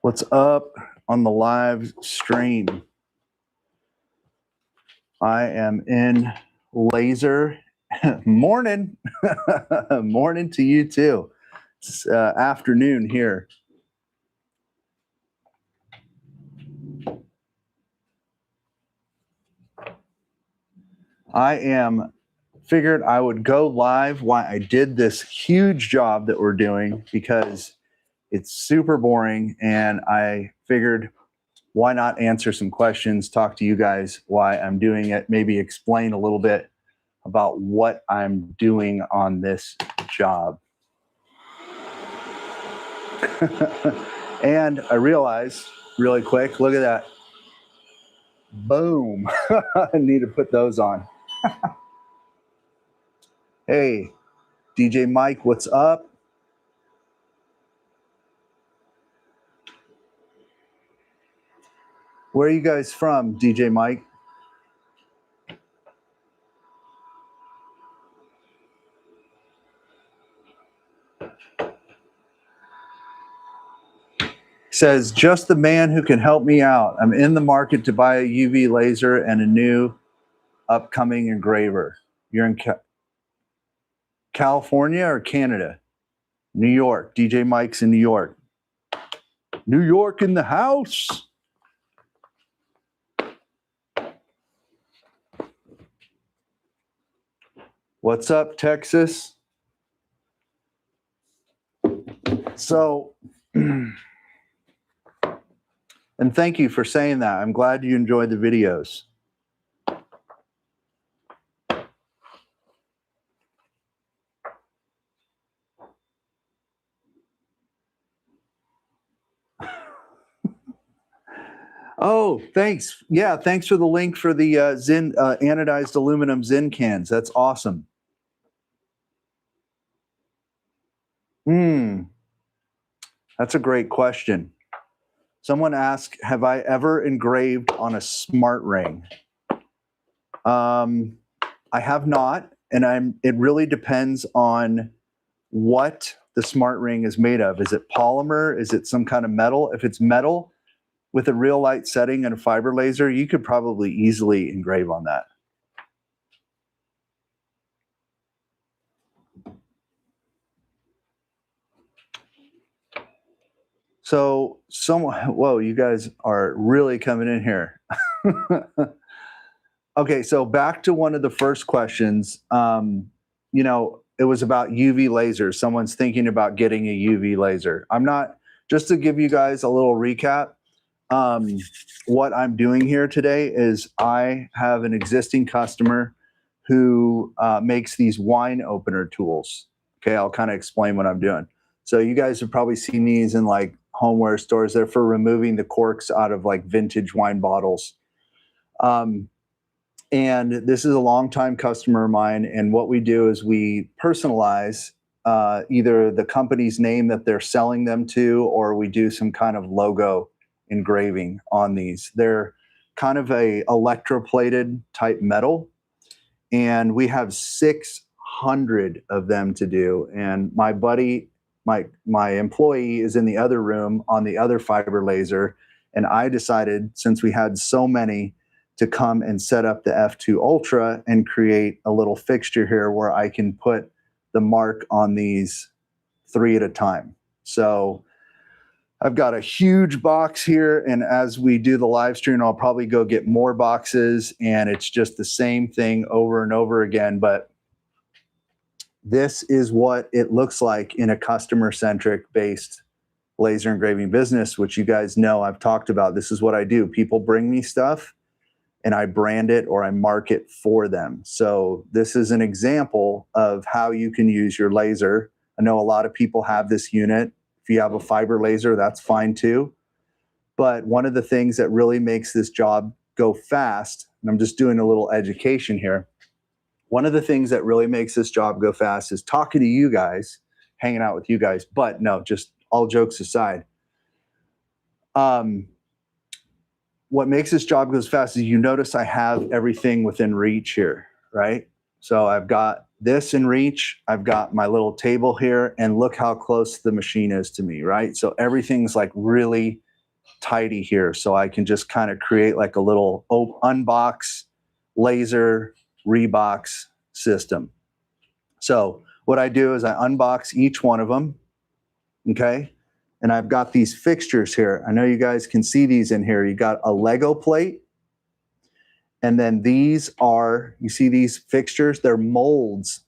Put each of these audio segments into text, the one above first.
What's up on the live stream? I am in laser. Morning. Morning to you too. It's afternoon here. I figured I would go live while I did this huge job that we're doing because it's super boring, and I figured why not answer some questions, talk to you guys why I'm doing it, maybe explain a little bit about what I'm doing on this job. And I realized really quick, look at that. Boom. I need to put those on. Hey, DJ Mike, what's up? Where are you guys from, DJ Mike? Says, just the man who can help me out. I'm in the market to buy a UV laser and a new upcoming engraver. You're in California or Canada? New York. DJ Mike's in New York. New York in the house. What's up, Texas? So, and thank you for saying that. I'm glad you enjoyed the videos. Oh, thanks. Yeah, thanks for the link for the anodized aluminum Zin cans. That's awesome. That's a great question. Someone asked, have I ever engraved on a smart ring? I have not, and it really depends on what the smart ring is made of. Is it polymer? Is it some kind of metal? If it's metal with a real light setting and a fiber laser, you could probably easily engrave on that. So whoa, you guys are really coming in here. Okay, so back to one of the first questions. It was about UV lasers. Someone's thinking about getting a UV laser. Just to give you guys a little recap, what I'm doing here today is I have an existing customer who makes these wine opener tools. Okay, I'll kind of explain what I'm doing. So you guys have probably seen these in like homeware stores. They're for removing the corks out of like vintage wine bottles. And this is a longtime customer of mine. And what we do is we personalize either the company's name that they're selling them to, or we do some kind of logo engraving on these. They're kind of a electroplated type metal. And we have 600 of them to do. And my buddy, my employee is in the other room on the other fiber laser. And I decided, since we had so many, to come and set up the F2 Ultra and create a little fixture here where I can put the mark on these 3 at a time. So I've got a huge box here, and as we do the live stream, I'll probably go get more boxes, and it's just the same thing over and over again. But this is what it looks like in a customer-centric based laser engraving business, which you guys know I've talked about. This is what I do. People bring me stuff and I brand it or I mark it for them. So this is an example of how you can use your laser. I know a lot of people have this unit. If you have a fiber laser, that's fine too. But one of the things that really makes this job go fast, and I'm just doing a little education here, one of the things that really makes this job go fast is talking to you guys, hanging out with you guys. But no, just all jokes aside. What makes this job go fast is you notice I have everything within reach here, right? So I've got this in reach. I've got my little table here, and look how close the machine is to me, right? So everything's like really tidy here. So I can just kind of create like a little unbox laser rebox system. So what I do is I unbox each one of them, okay? And I've got these fixtures here. I know you guys can see these in here. You got a Lego plate, and then these are, you see these fixtures? They're molds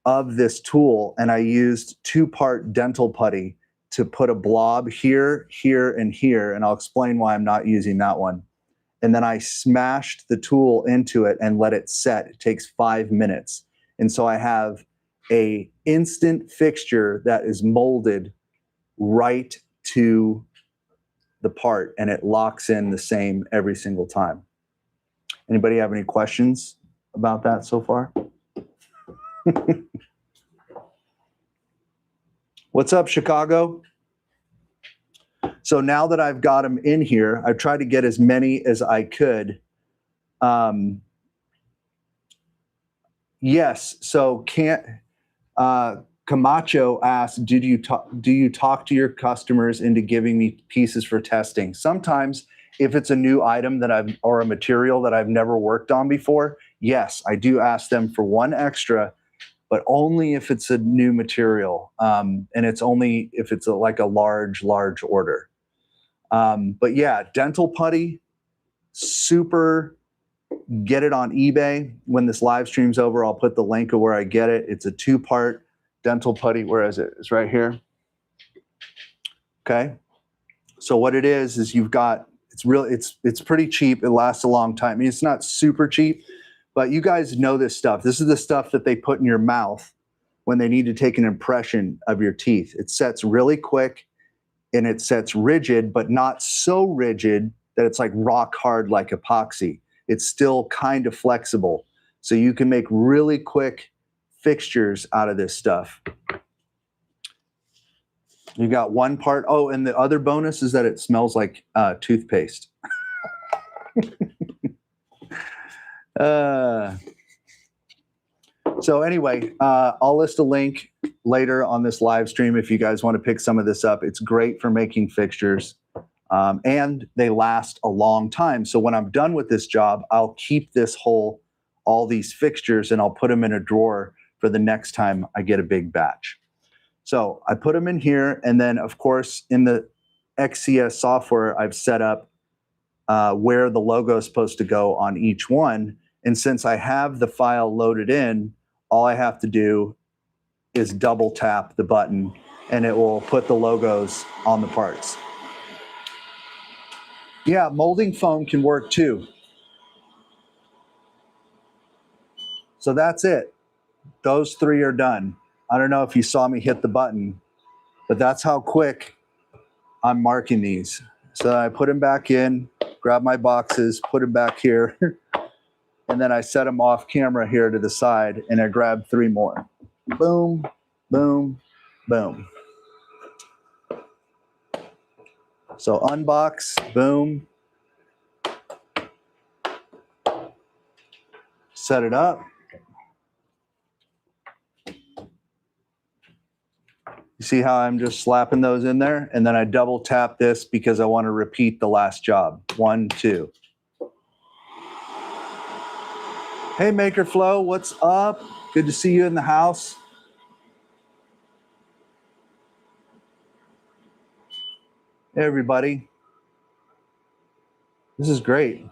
of this tool, and I used 2-part dental putty to put a blob here, here, and here, and I'll explain why I'm not using that one. And then I smashed the tool into it and let it set. It takes 5 minutes. And so I have a instant fixture that is molded right to the part, and it locks in the same every single time. Anybody have any questions about that so far? What's up, Chicago? So now that I've got them in here, I've tried to get as many as I could. Yes, so Camacho asked, do you talk to your customers into giving me pieces for testing? Sometimes, if it's a new item that or a material that I've never worked on before, yes, I do ask them for one extra, but only if it's a new material, and it's only if it's like a large order. But yeah, dental putty, super. Get it on eBay. When this live stream's over, I'll put the link of where I get it. It's a 2-part dental putty. Where is it? It's right here. Okay. So what it is you've got, it's pretty cheap. It lasts a long time. I mean, it's not super cheap, but you guys know this stuff. This is the stuff that they put in your mouth when they need to take an impression of your teeth. It sets really quick and it sets rigid, but not so rigid that it's like rock hard like epoxy. It's still kind of flexible. So you can make really quick fixtures out of this stuff. You got 1 part. Oh, and the other bonus is that it smells like toothpaste. So anyway, I'll list a link later on this live stream if you guys want to pick some of this up. It's great for making fixtures. And they last a long time. So when I'm done with this job, I'll keep all these fixtures, and I'll put them in a drawer for the next time I get a big batch. So I put them in here, and then of course in the XCS software, I've set up where the logo is supposed to go on each one. And since I have the file loaded in, all I have to do is double tap the button, and it will put the logos on the parts. Yeah, molding foam can work too. So that's it. Those 3 are done. I don't know if you saw me hit the button, but that's how quick I'm marking these. So I put them back in, grab my boxes, put them back here, and then I set them off camera here to the side, and I grab 3 more. Boom, boom, boom. So unbox, boom. Set it up. You see how I'm just slapping those in there? And then I double tap this because I want to repeat the last job. 1, 2. Hey, MakerFlow, what's up? Good to see you in the house. Hey, everybody. This is great.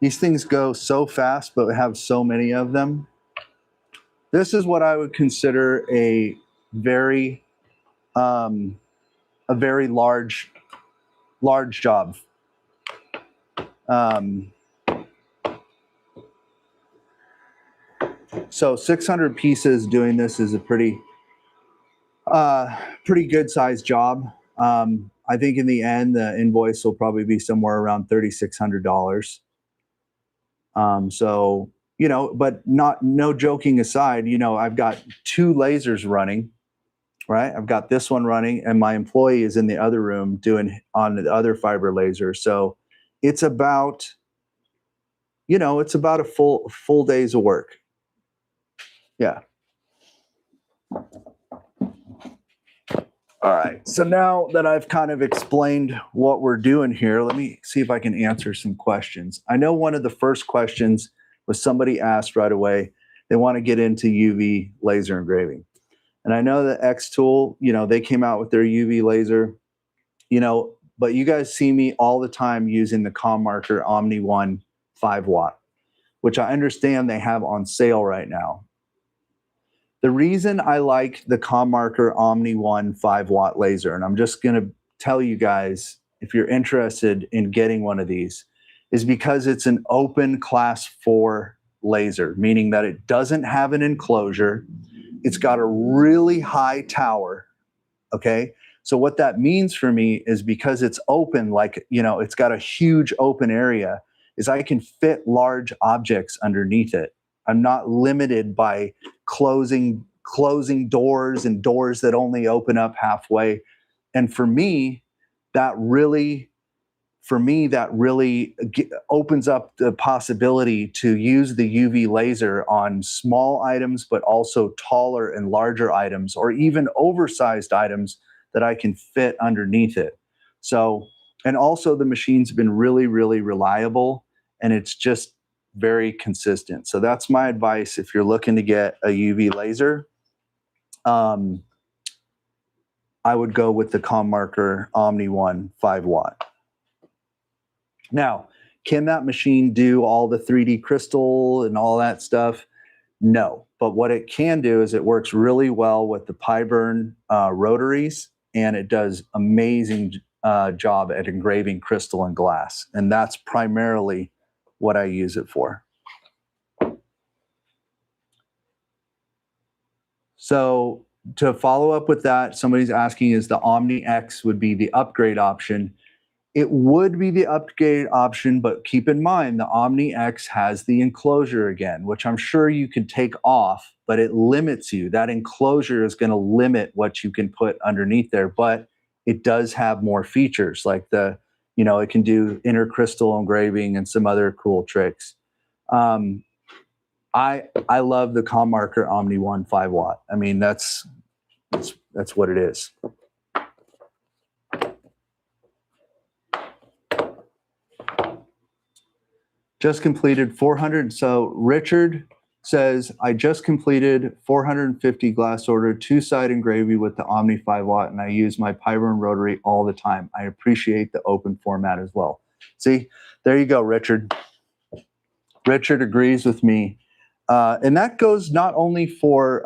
These things go so fast, but we have so many of them. This is what I would consider very, um, a very large job. Um, so 600 pieces doing this is a pretty good sized job. I think in the end, the invoice will probably be somewhere around $3,600. So, but no joking aside, I've got two lasers running, right? I've got this one running, and my employee is in the other room doing on the other fiber laser. So it's about, it's about a full days of work. Yeah. All right. So now that I've kind of explained what we're doing here, let me see if I can answer some questions. I know one of the first questions was somebody asked right away, they want to get into UV laser engraving. And I know that xTool, they came out with their UV laser, but you guys see me all the time using the ComMarker Omni 1 5-watt, which I understand they have on sale right now. The reason I like the ComMarker Omni 1 5-watt laser, and I'm just going to tell you guys if you're interested in getting one of these, is because it's an open class 4 laser, meaning that it doesn't have an enclosure. It's got a really high tower, okay? So what that means for me is because it's open, like, it's got a huge open area, is I can fit large objects underneath it. I'm not limited by closing doors and doors that only open up halfway. And for me, that really opens up the possibility to use the UV laser on small items, but also taller and larger items, or even oversized items that I can fit underneath it. So, and also the machine's been really, really reliable, and it's just very consistent. So that's my advice if you're looking to get a UV laser. I would go with the ComMarker Omni 1 5-watt. Now, can that machine do all the 3D crystal and all that stuff? No, but what it can do is it works really well with the Pyburn rotaries, and it does amazing job at engraving crystal and glass, and that's primarily what I use it for. So to follow up with that, somebody's asking, is the Omni X would be the upgrade option? It would be the upgrade option, but keep in mind the Omni X has the enclosure again, which I'm sure you could take off, but it limits you. That enclosure is going to limit what you can put underneath there, but it does have more features like it can do intercrystal engraving and some other cool tricks. I love the ComMarker Omni 1 5-watt. I mean, that's what it is. Just completed 400. So Richard says, I just completed 450 glass order, 2-side engraving with the Omni 5-watt, and I use my Pyburn rotary all the time. I appreciate the open format as well. See, there you go, Richard. Richard agrees with me. And that goes not only for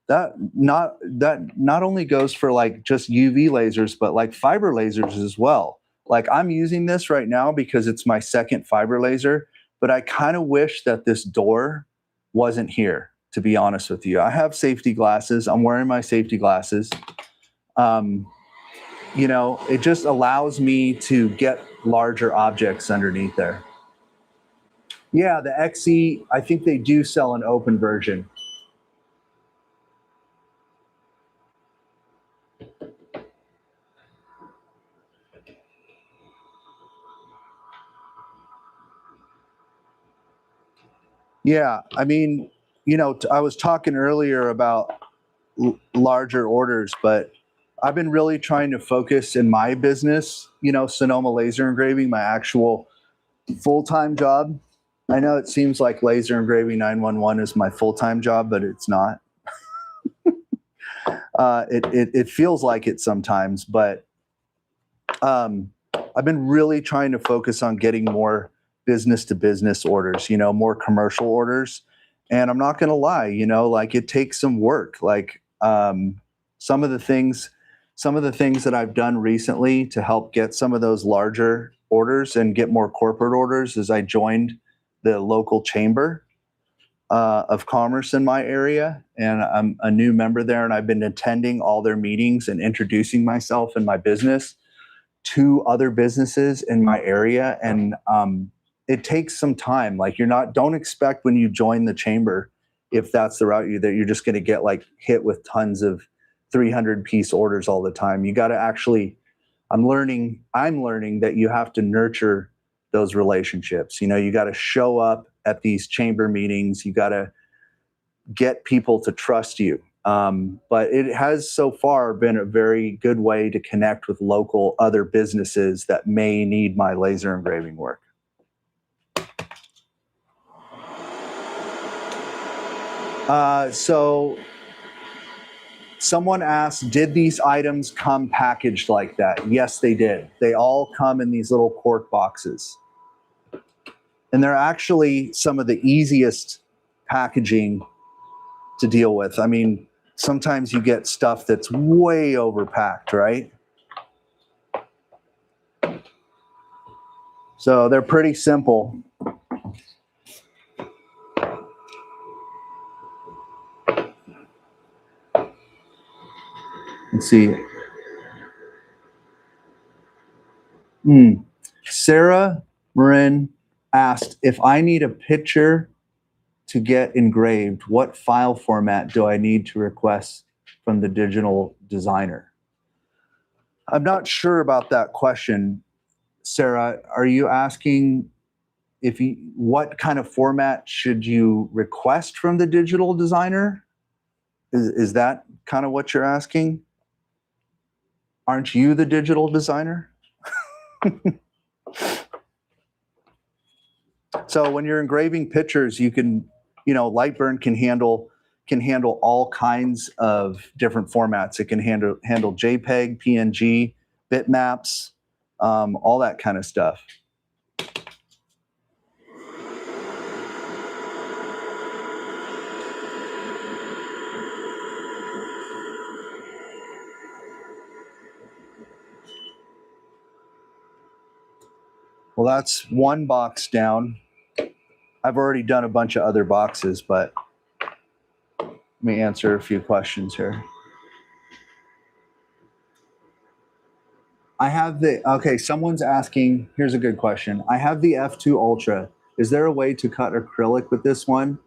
that not only goes for like just UV lasers, but like fiber lasers as well. Like I'm using this right now because it's my second fiber laser, but I kind of wish that this door wasn't here, to be honest with you. I have safety glasses. I'm wearing my safety glasses. It just allows me to get larger objects underneath there. Yeah, the XE, I think they do sell an open version. Yeah, I mean, I was talking earlier about larger orders, but I've been really trying to focus in my business, Sonoma Laser Engraving, my actual full-time job. I know it seems like Laser Engraving 911 is my full-time job, but it's not. It feels like it sometimes, but I've been really trying to focus on getting more business-to-business orders, more commercial orders. And I'm not going to lie, you know, like it takes some work. Like some of the things, some of the things that I've done recently to help get some of those larger orders and get more corporate orders is I joined the local chamber of commerce in my area, and I'm a new member there, and I've been attending all their meetings and introducing myself and my business to other businesses in my area. And it takes some time. Like don't expect when you join the chamber, if that's the route that you're just going to get like hit with tons of 300-piece orders all the time. You got to actually, I'm learning that you have to nurture those relationships. You know, you got to show up at these chamber meetings. You got to get people to trust you. But it has so far been a very good way to connect with local other businesses that may need my laser engraving work. So someone asked, did these items come packaged like that? Yes, they did. They all come in these little cork boxes. And they're actually some of the easiest packaging to deal with. I mean, sometimes you get stuff that's way overpacked, right? So they're pretty simple. Let's see. Sarah Marin asked, if I need a picture to get engraved, what file format do I need to request from the digital designer? I'm not sure about that question, Sarah. Are you asking what kind of format should you request from the digital designer? Is that kind of what you're asking? Aren't you the digital designer? So when you're engraving pictures, you can, Lightburn can handle all kinds of different formats. It can handle JPEG, PNG, bitmaps, all that kind of stuff. Well, that's one box down. I've already done a bunch of other boxes, but let me answer a few questions here. Someone's asking, here's a good question. I have the F2 Ultra. Is there a way to cut acrylic with this one?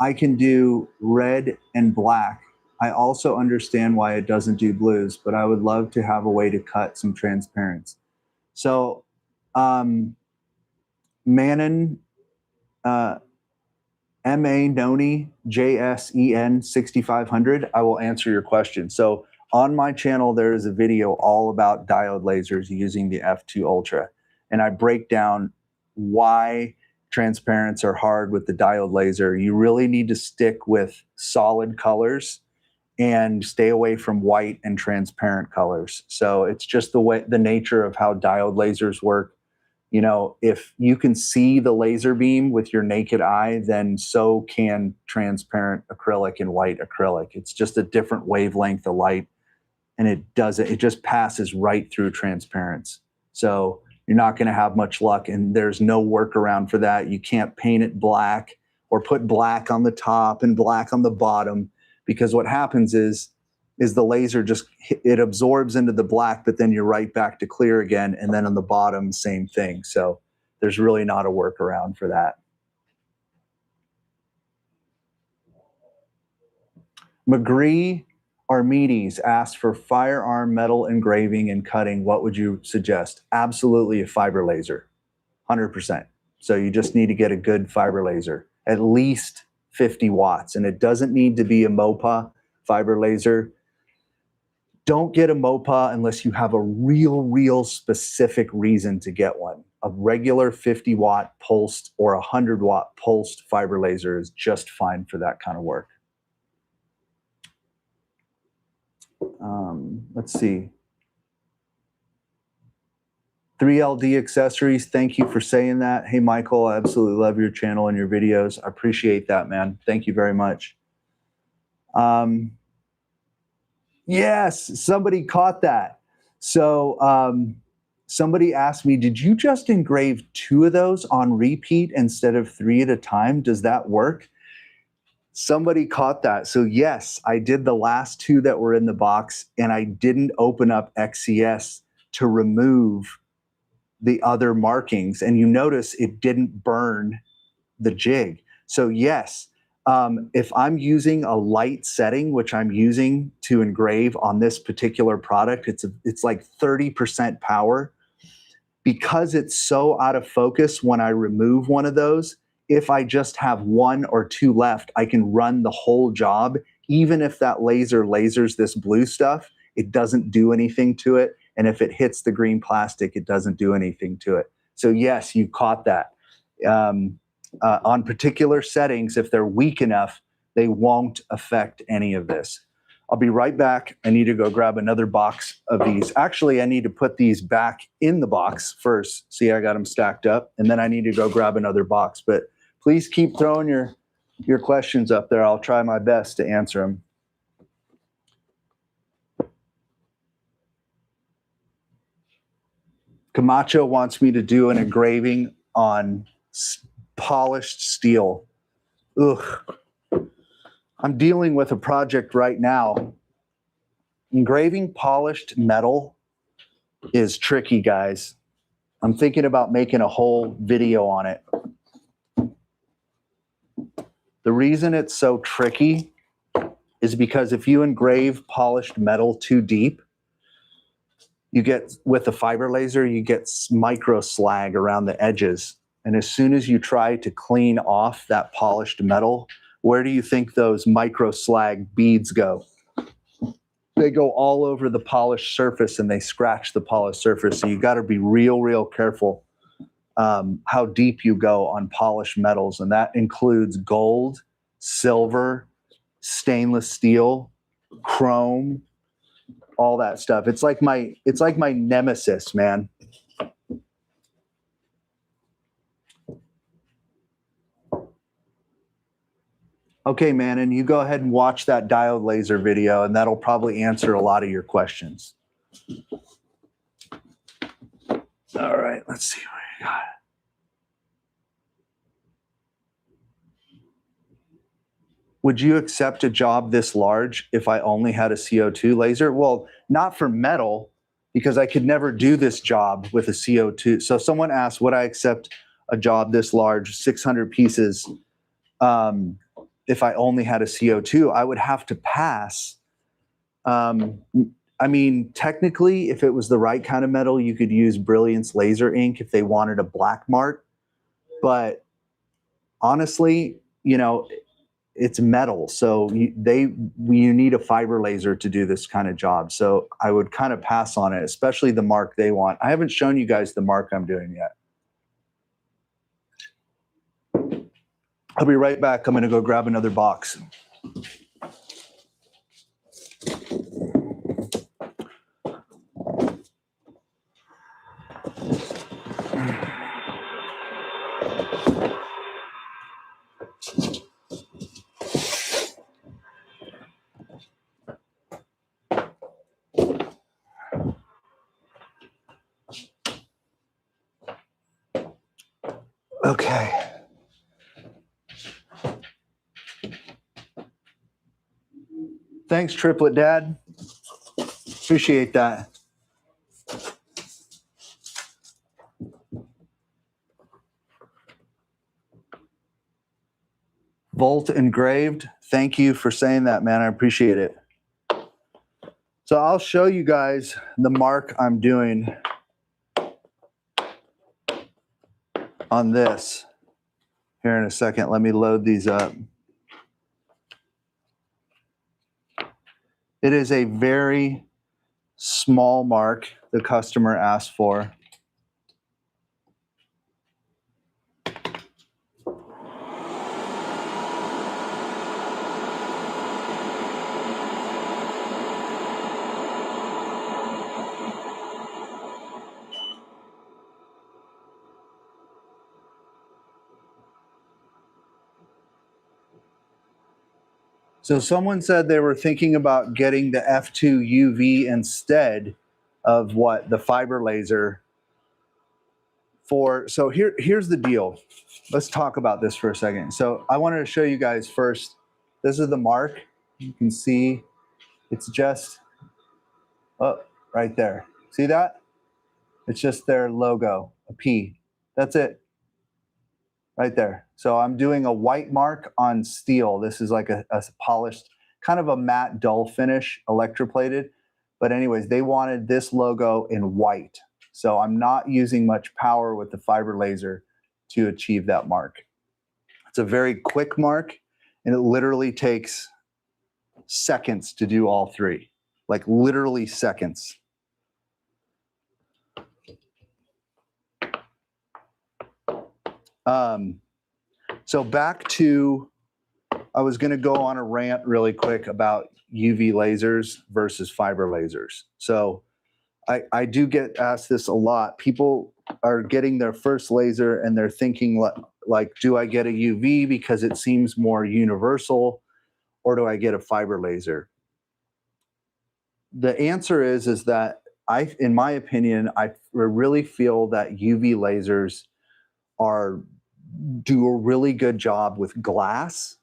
I can do red and black. I also understand why it doesn't do blues, but I would love to have a way to cut some transparents. So, Manon, M.A. Noni, JSEN 6500, I will answer your question. So on my channel, there is a video all about diode lasers using the F2 Ultra. And I break down why transparents are hard with the diode laser. You really need to stick with solid colors and stay away from white and transparent colors. So it's just the nature of how diode lasers work. You know, if you can see the laser beam with your naked eye, then so can transparent acrylic and white acrylic. It's just a different wavelength of light, and it just passes right through transparents. So you're not going to have much luck, and there's no workaround for that. You can't paint it black or put black on the top and black on the bottom, because what happens is the laser it absorbs into the black, but then you're right back to clear again. And then on the bottom, same thing. So there's really not a workaround for that. McGree Armides asked for firearm metal engraving and cutting. What would you suggest? Absolutely a fiber laser, 100%. So you just need to get a good fiber laser, at least 50 watts. And it doesn't need to be a MOPA fiber laser. Don't get a MOPA unless you have a real specific reason to get one. A regular 50-watt pulsed or 100-watt pulsed fiber laser is just fine for that kind of work. Let's see. 3LD Accessories, thank you for saying that. Hey, Michael, I absolutely love your channel and your videos. I appreciate that, man. Thank you very much. Yes, somebody caught that. So somebody asked me, did you just engrave 2 of those on repeat instead of 3 at a time? Does that work? Somebody caught that. So yes, I did the last 2 that were in the box, and I didn't open up XCS to remove the other markings. And you notice it didn't burn the jig. So yes, if I'm using a light setting, which I'm using to engrave on this particular product, it's like 30% power. Because it's so out of focus when I remove one of those, if I just have 1 or 2 left, I can run the whole job. Even if that laser lasers this blue stuff, it doesn't do anything to it. And if it hits the green plastic, it doesn't do anything to it. So yes, you caught that. On particular settings, if they're weak enough, they won't affect any of this. I'll be right back. I need to go grab another box of these. Actually, I need to put these back in the box first. See, I got them stacked up, and then I need to go grab another box. But please keep throwing your questions up there. I'll try my best to answer them. Camacho wants me to do an engraving on polished steel. Ugh. I'm dealing with a project right now. Engraving polished metal is tricky, guys. I'm thinking about making a whole video on it. The reason it's so tricky is because if you engrave polished metal too deep, you get, with the fiber laser, you get micro slag around the edges. And as soon as you try to clean off that polished metal, where do you think those micro slag beads go? They go all over the polished surface and they scratch the polished surface. So you got to be real careful how deep you go on polished metals. And that includes gold, silver, stainless steel, chrome, all that stuff. It's like my nemesis, man. Okay, man, and you go ahead and watch that diode laser video, and that'll probably answer a lot of your questions. All right, let's see what we got. Would you accept a job this large if I only had a CO2 laser? Well, not for metal, because I could never do this job with a CO2. So someone asked, would I accept a job this large, 600 pieces, if I only had a CO2? I would have to pass. I mean, technically, if it was the right kind of metal, you could use Brilliance laser ink if they wanted a black mark. But honestly, you know, it's metal, so you need a fiber laser to do this kind of job. So I would kind of pass on it, especially the mark they want. I haven't shown you guys the mark I'm doing yet. I'll be right back. I'm going to go grab another box. Okay. Thanks, Triplet Dad. Appreciate that. Volt engraved. Thank you for saying that, man. I appreciate it. So I'll show you guys the mark I'm doing on this here in a second. Let me load these up. It is a very small mark the customer asked for. So someone said they were thinking about getting the F2 UV instead of what the fiber laser for. So here's the deal. Let's talk about this for a second. So I wanted to show you guys first. This is the mark. You can see it's just right there. See that? It's just their logo, a P. That's it. Right there. So I'm doing a white mark on steel. This is like a polished, kind of a matte dull finish, electroplated. But anyways, they wanted this logo in white. So I'm not using much power with the fiber laser to achieve that mark. It's a very quick mark, and it literally takes seconds to do all three, like literally seconds. So back to, I was going to go on a rant really quick about UV lasers versus fiber lasers. So I do get asked this a lot. People are getting their first laser and they're thinking like, do I get a UV because it seems more universal, or do I get a fiber laser? The answer is that in my opinion, I really feel that UV lasers do a really good job with glass.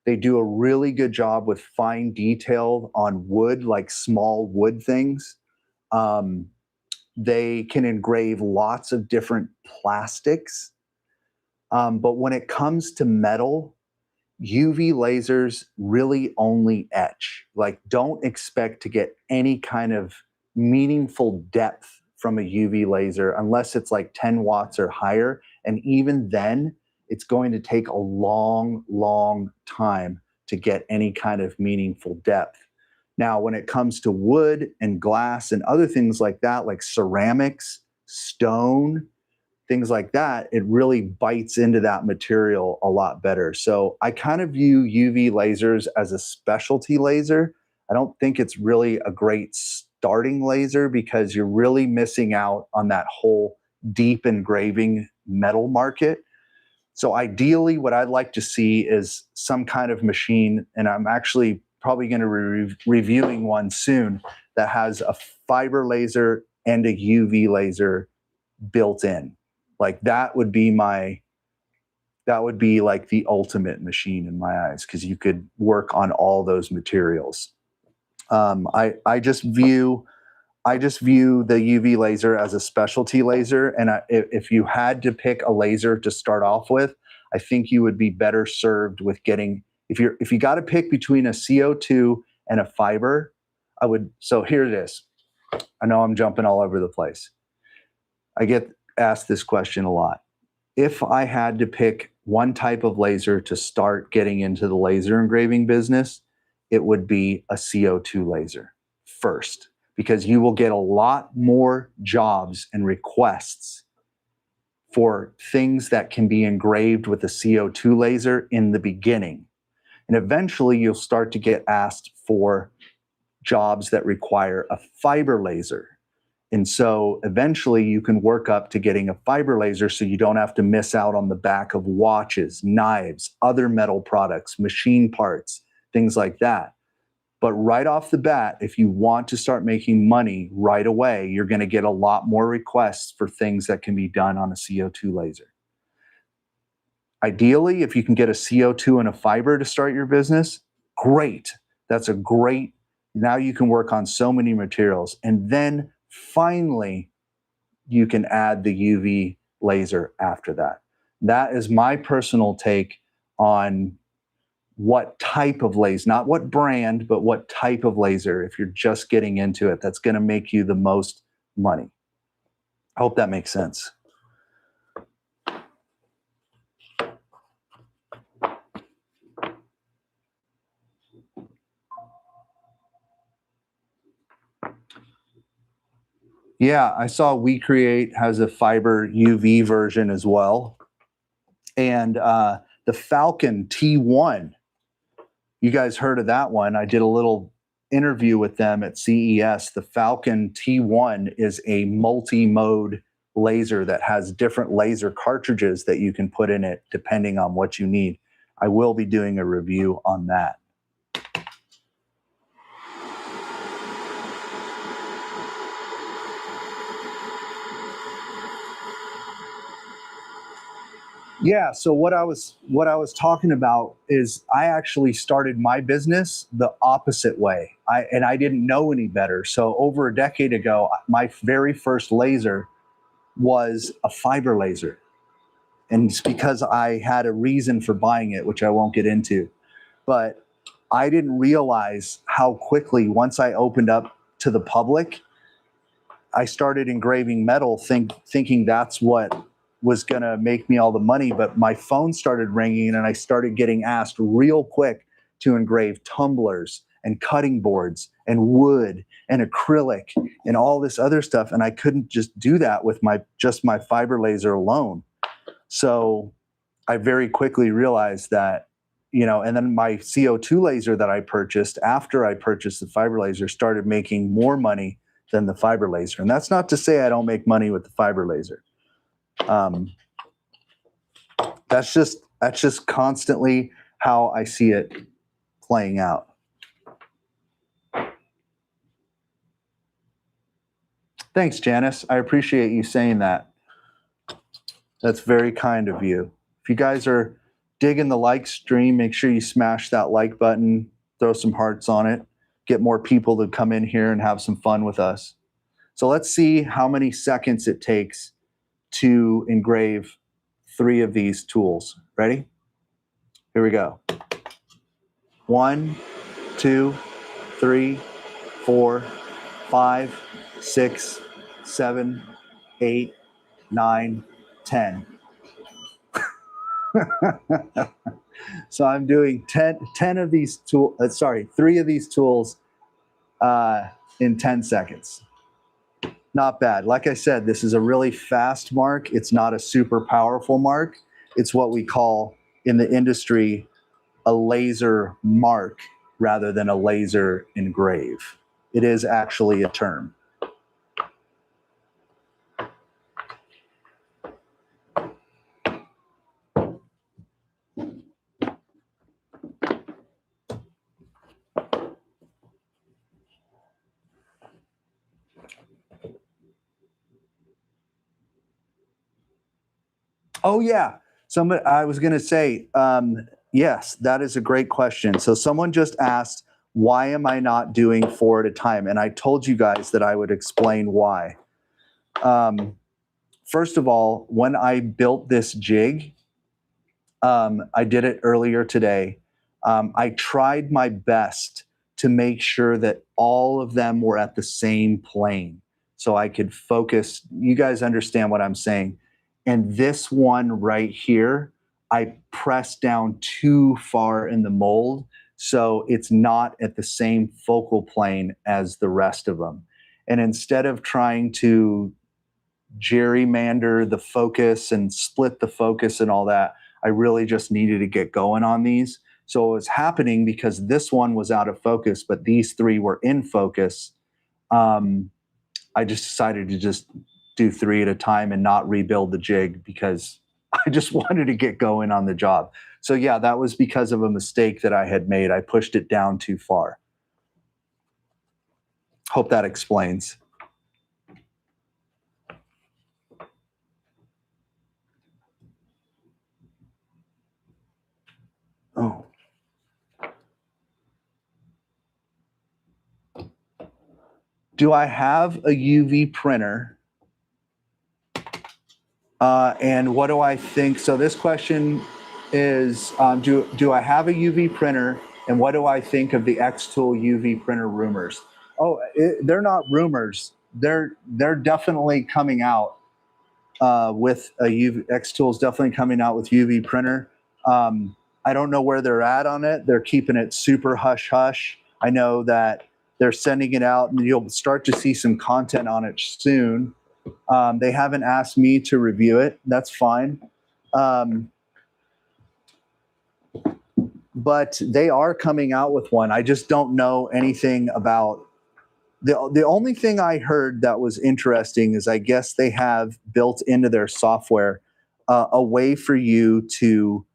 They do a really good job with fine detail on wood, like small wood things. They can engrave lots of different plastics. But when it comes to metal, UV lasers really only etch. Like, don't expect to get any kind of meaningful depth from a UV laser unless it's like 10 watts or higher. And even then, it's going to take a long, long time to get any kind of meaningful depth. Now, when it comes to wood and glass and other things like that, like ceramics, stone, things like that, it really bites into that material a lot better. So I kind of view UV lasers as a specialty laser. I don't think it's really a great starting laser because you're really missing out on that whole deep engraving metal market. So ideally, what I'd like to see is some kind of machine, and I'm actually probably going to be reviewing one soon that has a fiber laser and a UV laser built in. Like that would be like the ultimate machine in my eyes, because you could work on all those materials. I just view the UV laser as a specialty laser, and if you had to pick a laser to start off with, I think you would be better served with getting, if you got to pick between a CO2 and a fiber, I would. So here it is. I know I'm jumping all over the place. I get asked this question a lot. If I had to pick one type of laser to start getting into the laser engraving business, it would be a CO2 laser first, because you will get a lot more jobs and requests for things that can be engraved with a CO2 laser in the beginning. And eventually you'll start to get asked for jobs that require a fiber laser. And so eventually you can work up to getting a fiber laser so you don't have to miss out on the back of watches, knives, other metal products, machine parts, things like that. But right off the bat, if you want to start making money right away, you're going to get a lot more requests for things that can be done on a CO2 laser. Ideally, if you can get a CO2 and a fiber to start your business, great. That's a great, now you can work on so many materials. And then finally, you can add the UV laser after that. That is my personal take on what type of laser, not what brand, but what type of laser, if you're just getting into it, that's going to make you the most money. I hope that makes sense. Yeah, I saw WeCreate has a fiber UV version as well. And the Falcon T1, you guys heard of that one. I did a little interview with them at CES. The Falcon T1 is a multi-mode laser that has different laser cartridges that you can put in it depending on what you need. I will be doing a review on that. Yeah, so what I was talking about is I actually started my business the opposite way. I didn't know any better. So over a decade ago, my very first laser was a fiber laser. And it's because I had a reason for buying it, which I won't get into. But I didn't realize how quickly, once I opened up to the public, I started engraving metal, thinking that's what was going to make me all the money. But my phone started ringing, and I started getting asked real quick to engrave tumblers and cutting boards and wood and acrylic and all this other stuff. And I couldn't just do that with my fiber laser alone. So I very quickly realized that, and then my CO2 laser that I purchased after I purchased the fiber laser started making more money than the fiber laser. And that's not to say I don't make money with the fiber laser. That's just constantly how I see it playing out. Thanks, Janice. I appreciate you saying that. That's very kind of you. If you guys are digging the like stream, make sure you smash that like button, throw some hearts on it, get more people to come in here and have some fun with us. So let's see how many seconds it takes to engrave 3 of these tools. Ready? Here we go. 1, 2, 3, 4, 5, 6, 7, 8, 9, 10. So I'm doing 10 of these tools, 3 of these tools in 10 seconds. Not bad. Like I said, this is a really fast mark. It's not a super powerful mark. It's what we call in the industry a laser mark rather than a laser engrave. It is actually a term. Oh, yeah. I was going to say, yes, that is a great question. So someone just asked, why am I not doing 4 at a time? And I told you guys that I would explain why. First of all, when I built this jig, I did it earlier today. I tried my best to make sure that all of them were at the same plane so I could focus. You guys understand what I'm saying. And this one right here, I pressed down too far in the mold, so it's not at the same focal plane as the rest of them. And instead of trying to gerrymander the focus and split the focus and all that, I really just needed to get going on these. So it was happening because this one was out of focus, but these 3 were in focus. I just decided to just do 3 at a time and not rebuild the jig because I just wanted to get going on the job. So yeah, that was because of a mistake that I had made. I pushed it down too far. Hope that explains. Oh. Do I have a UV printer? And what do I think? So this question is, do I have a UV printer, and what do I think of the xTool UV printer rumors? Oh, they're not rumors. They're definitely coming out with a UV. xTool is definitely coming out with UV printer. I don't know where they're at on it. They're keeping it super hush hush. I know that they're sending it out, and you'll start to see some content on it soon. They haven't asked me to review it. That's fine. But they are coming out with one. I just don't know anything about the only thing I heard that was interesting is I guess they have built into their software a way for you to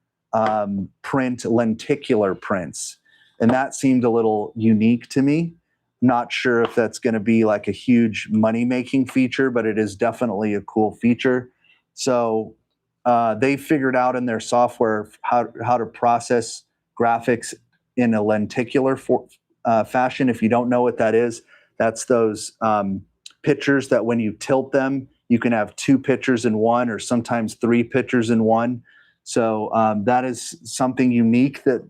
print lenticular prints. And that seemed a little unique to me. Not sure if that's going to be like a huge money-making feature, but it is definitely a cool feature. So they figured out in their software how to process graphics in a lenticular fashion. If you don't know what that is, that's those pictures that when you tilt them, you can have two pictures in one, or sometimes three pictures in one. So that is something unique that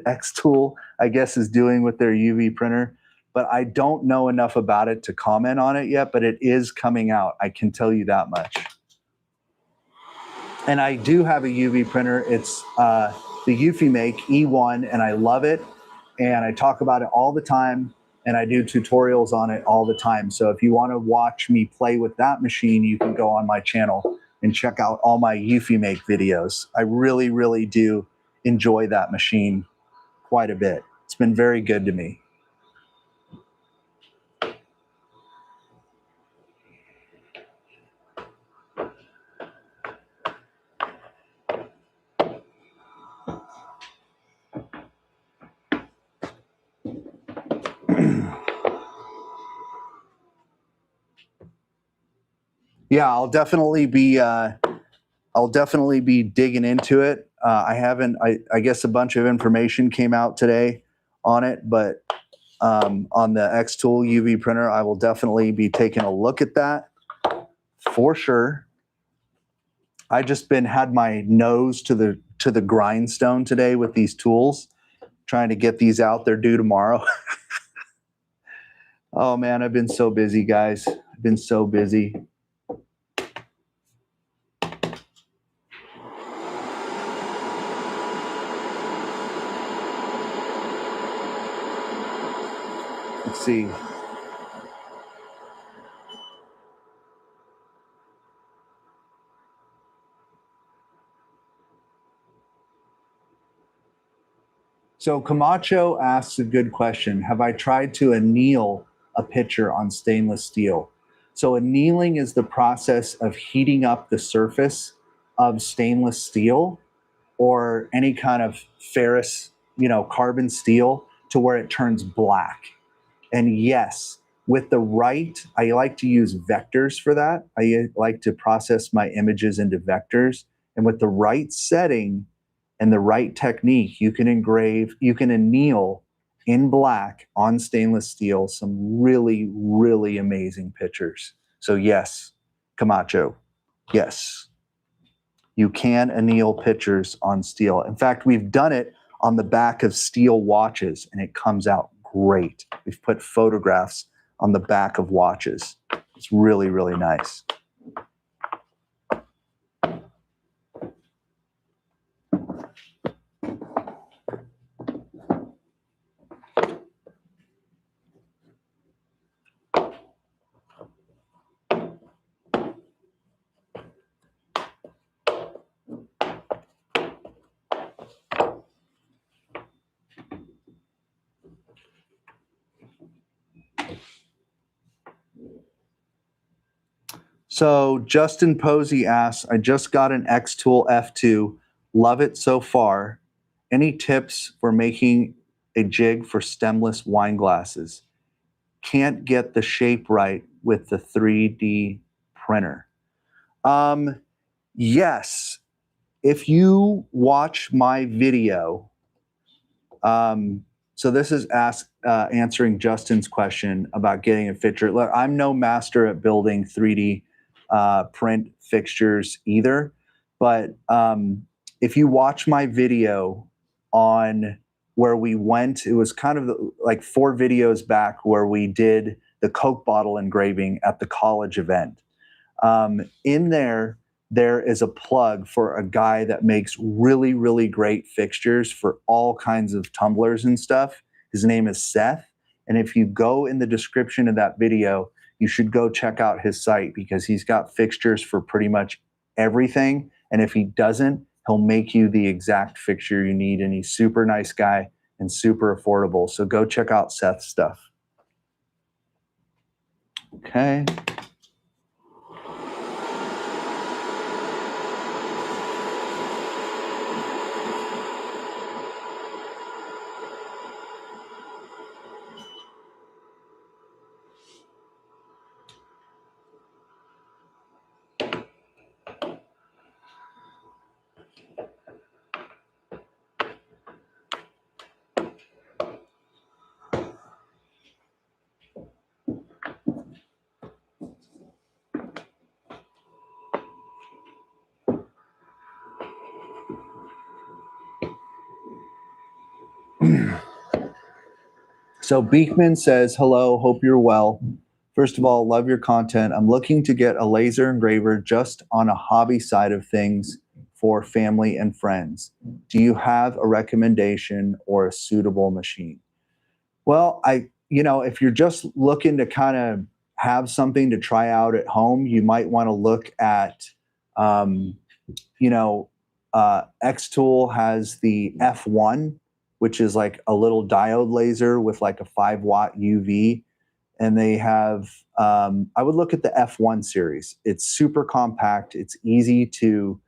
xTool, I guess, is doing with their UV printer. But I don't know enough about it to comment on it yet, but it is coming out. I can tell you that much. And I do have a UV printer. It's the Eufimake E1, and I love it. And I talk about it all the time, and I do tutorials on it all the time. So if you want to watch me play with that machine, you can go on my channel and check out all my Eufimake videos. I really, really do enjoy that machine quite a bit. It's been very good to me. Yeah, I'll definitely be digging into it. I haven't. I guess a bunch of information came out today on it, but on the xTool UV printer, I will definitely be taking a look at that for sure. I just had my nose to the grindstone today with these tools, trying to get these out. They're due tomorrow. Oh man, I've been so busy, guys. I've been so busy. Let's see. So Camacho asks a good question. Have I tried to anneal a picture on stainless steel? So annealing is the process of heating up the surface of stainless steel or any kind of ferrous, carbon steel to where it turns black. And yes, with the right, I like to use vectors for that. I like to process my images into vectors. And with the right setting and the right technique, you can anneal in black on stainless steel some really, really amazing pictures. So yes, Camacho, yes, you can anneal pictures on steel. In fact, we've done it on the back of steel watches, and it comes out great. We've put photographs on the back of watches. It's really, really nice. So Justin Posey asks, I just got an xTool F2. Love it so far. Any tips for making a jig for stemless wine glasses? Can't get the shape right with the 3D printer. Yes. If you watch my video, so this is answering Justin's question about getting a fixture. Look, I'm no master at building 3D print fixtures either, but if you watch my video on where we went, it was kind of like 4 videos back where we did the Coke bottle engraving at the college event. In there is a plug for a guy that makes really, really great fixtures for all kinds of tumblers and stuff. His name is Seth. And if you go in the description of that video, you should go check out his site because he's got fixtures for pretty much everything. And if he doesn't, he'll make you the exact fixture you need. And he's super nice guy and super affordable. So go check out Seth's stuff. Okay. So Beekman says, hello, hope you're well. First of all, love your content. I'm looking to get a laser engraver just on a hobby side of things for family and friends. Do you have a recommendation or a suitable machine? Well, if you're just looking to kind of have something to try out at home, you might want to look at, um, xTool has the F1, which is like a little diode laser with like a 5-watt UV. And they have, I would look at the F1 series. It's super compact, it's easy to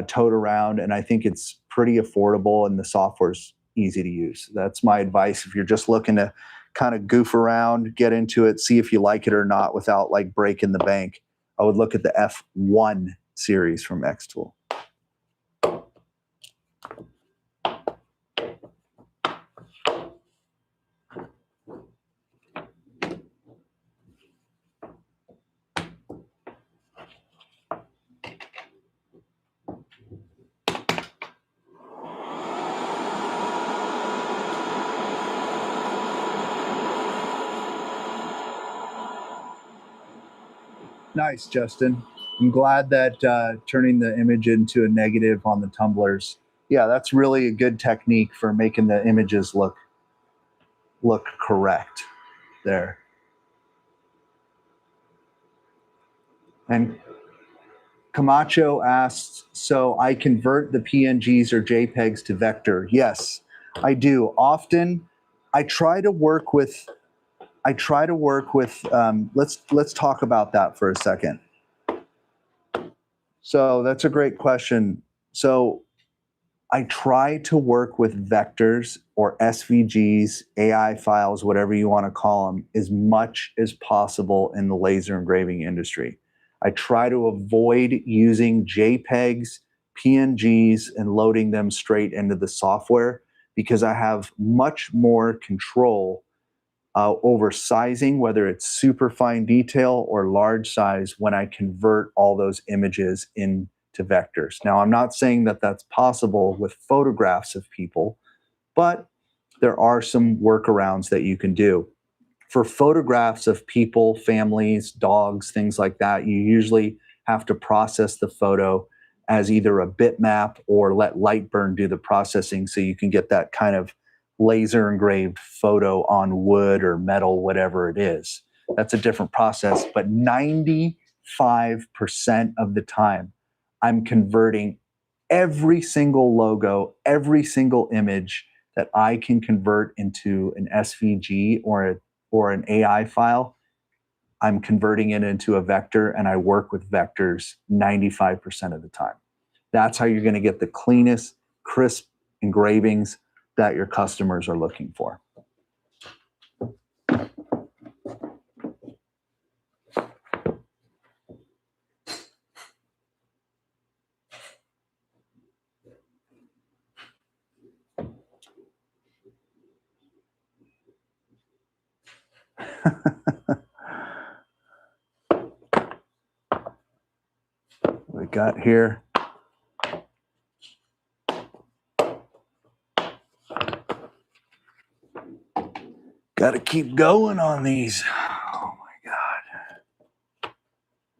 tote around, and I think it's pretty affordable, and the software's easy to use. That's my advice if you're just looking to kind of goof around, get into it, see if you like it or not without like breaking the bank. I would look at the F1 series from xTool. Nice, Justin. I'm glad that turning the image into a negative on the tumblers. Yeah, that's really a good technique for making the images look correct there. And Camacho asks, so I convert the PNGs or JPEGs to vector? Yes, I do. Often, I try to work with. Let's talk about that for a second. So that's a great question. So I try to work with vectors or SVGs, AI files, whatever you want to call them, as much as possible in the laser engraving industry. I try to avoid using JPEGs, PNGs, and loading them straight into the software because I have much more control over sizing, whether it's super fine detail or large size, when I convert all those images into vectors. Now, I'm not saying that that's possible with photographs of people, but there are some workarounds that you can do. For photographs of people, families, dogs, things like that, you usually have to process the photo as either a bitmap or let Lightburn do the processing so you can get that kind of laser engraved photo on wood or metal, whatever it is. That's a different process, but 95% of the time, I'm converting every single logo, every single image that I can convert into an SVG or an AI file. I'm converting it into a vector, and I work with vectors 95% of the time. That's how you're going to get the cleanest, crisp engravings that your customers are looking for. We got here. Got to keep going on these. Oh my God.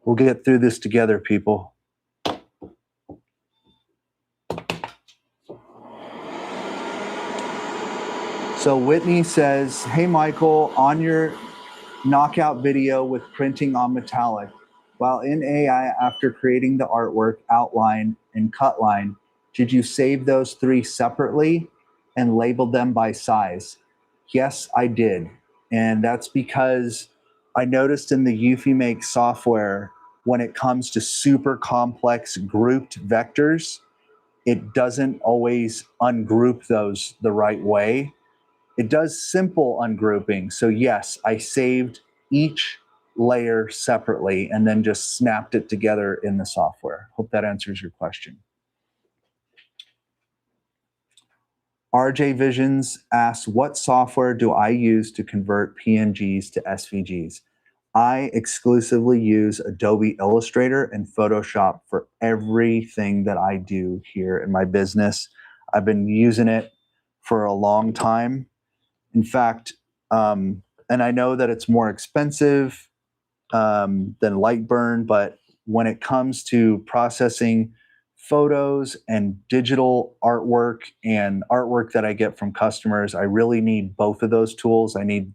We'll get through this together, people. So Whitney says, hey, Michael, on your knockout video with printing on metallic, while in AI after creating the artwork, outline, and cut line, did you save those three separately and label them by size? Yes, I did. And that's because I noticed in the Eufy software, when it comes to super complex grouped vectors, it doesn't always ungroup those the right way. It does simple ungrouping. So yes, I saved each layer separately and then just snapped it together in the software. Hope that answers your question. RJ Visions asks, what software do I use to convert PNGs to SVGs? I exclusively use Adobe Illustrator and Photoshop for everything that I do here in my business. I've been using it for a long time. In fact, and I know that it's more expensive than Lightburn, but when it comes to processing photos and digital artwork and artwork that I get from customers, I really need both of those tools. I need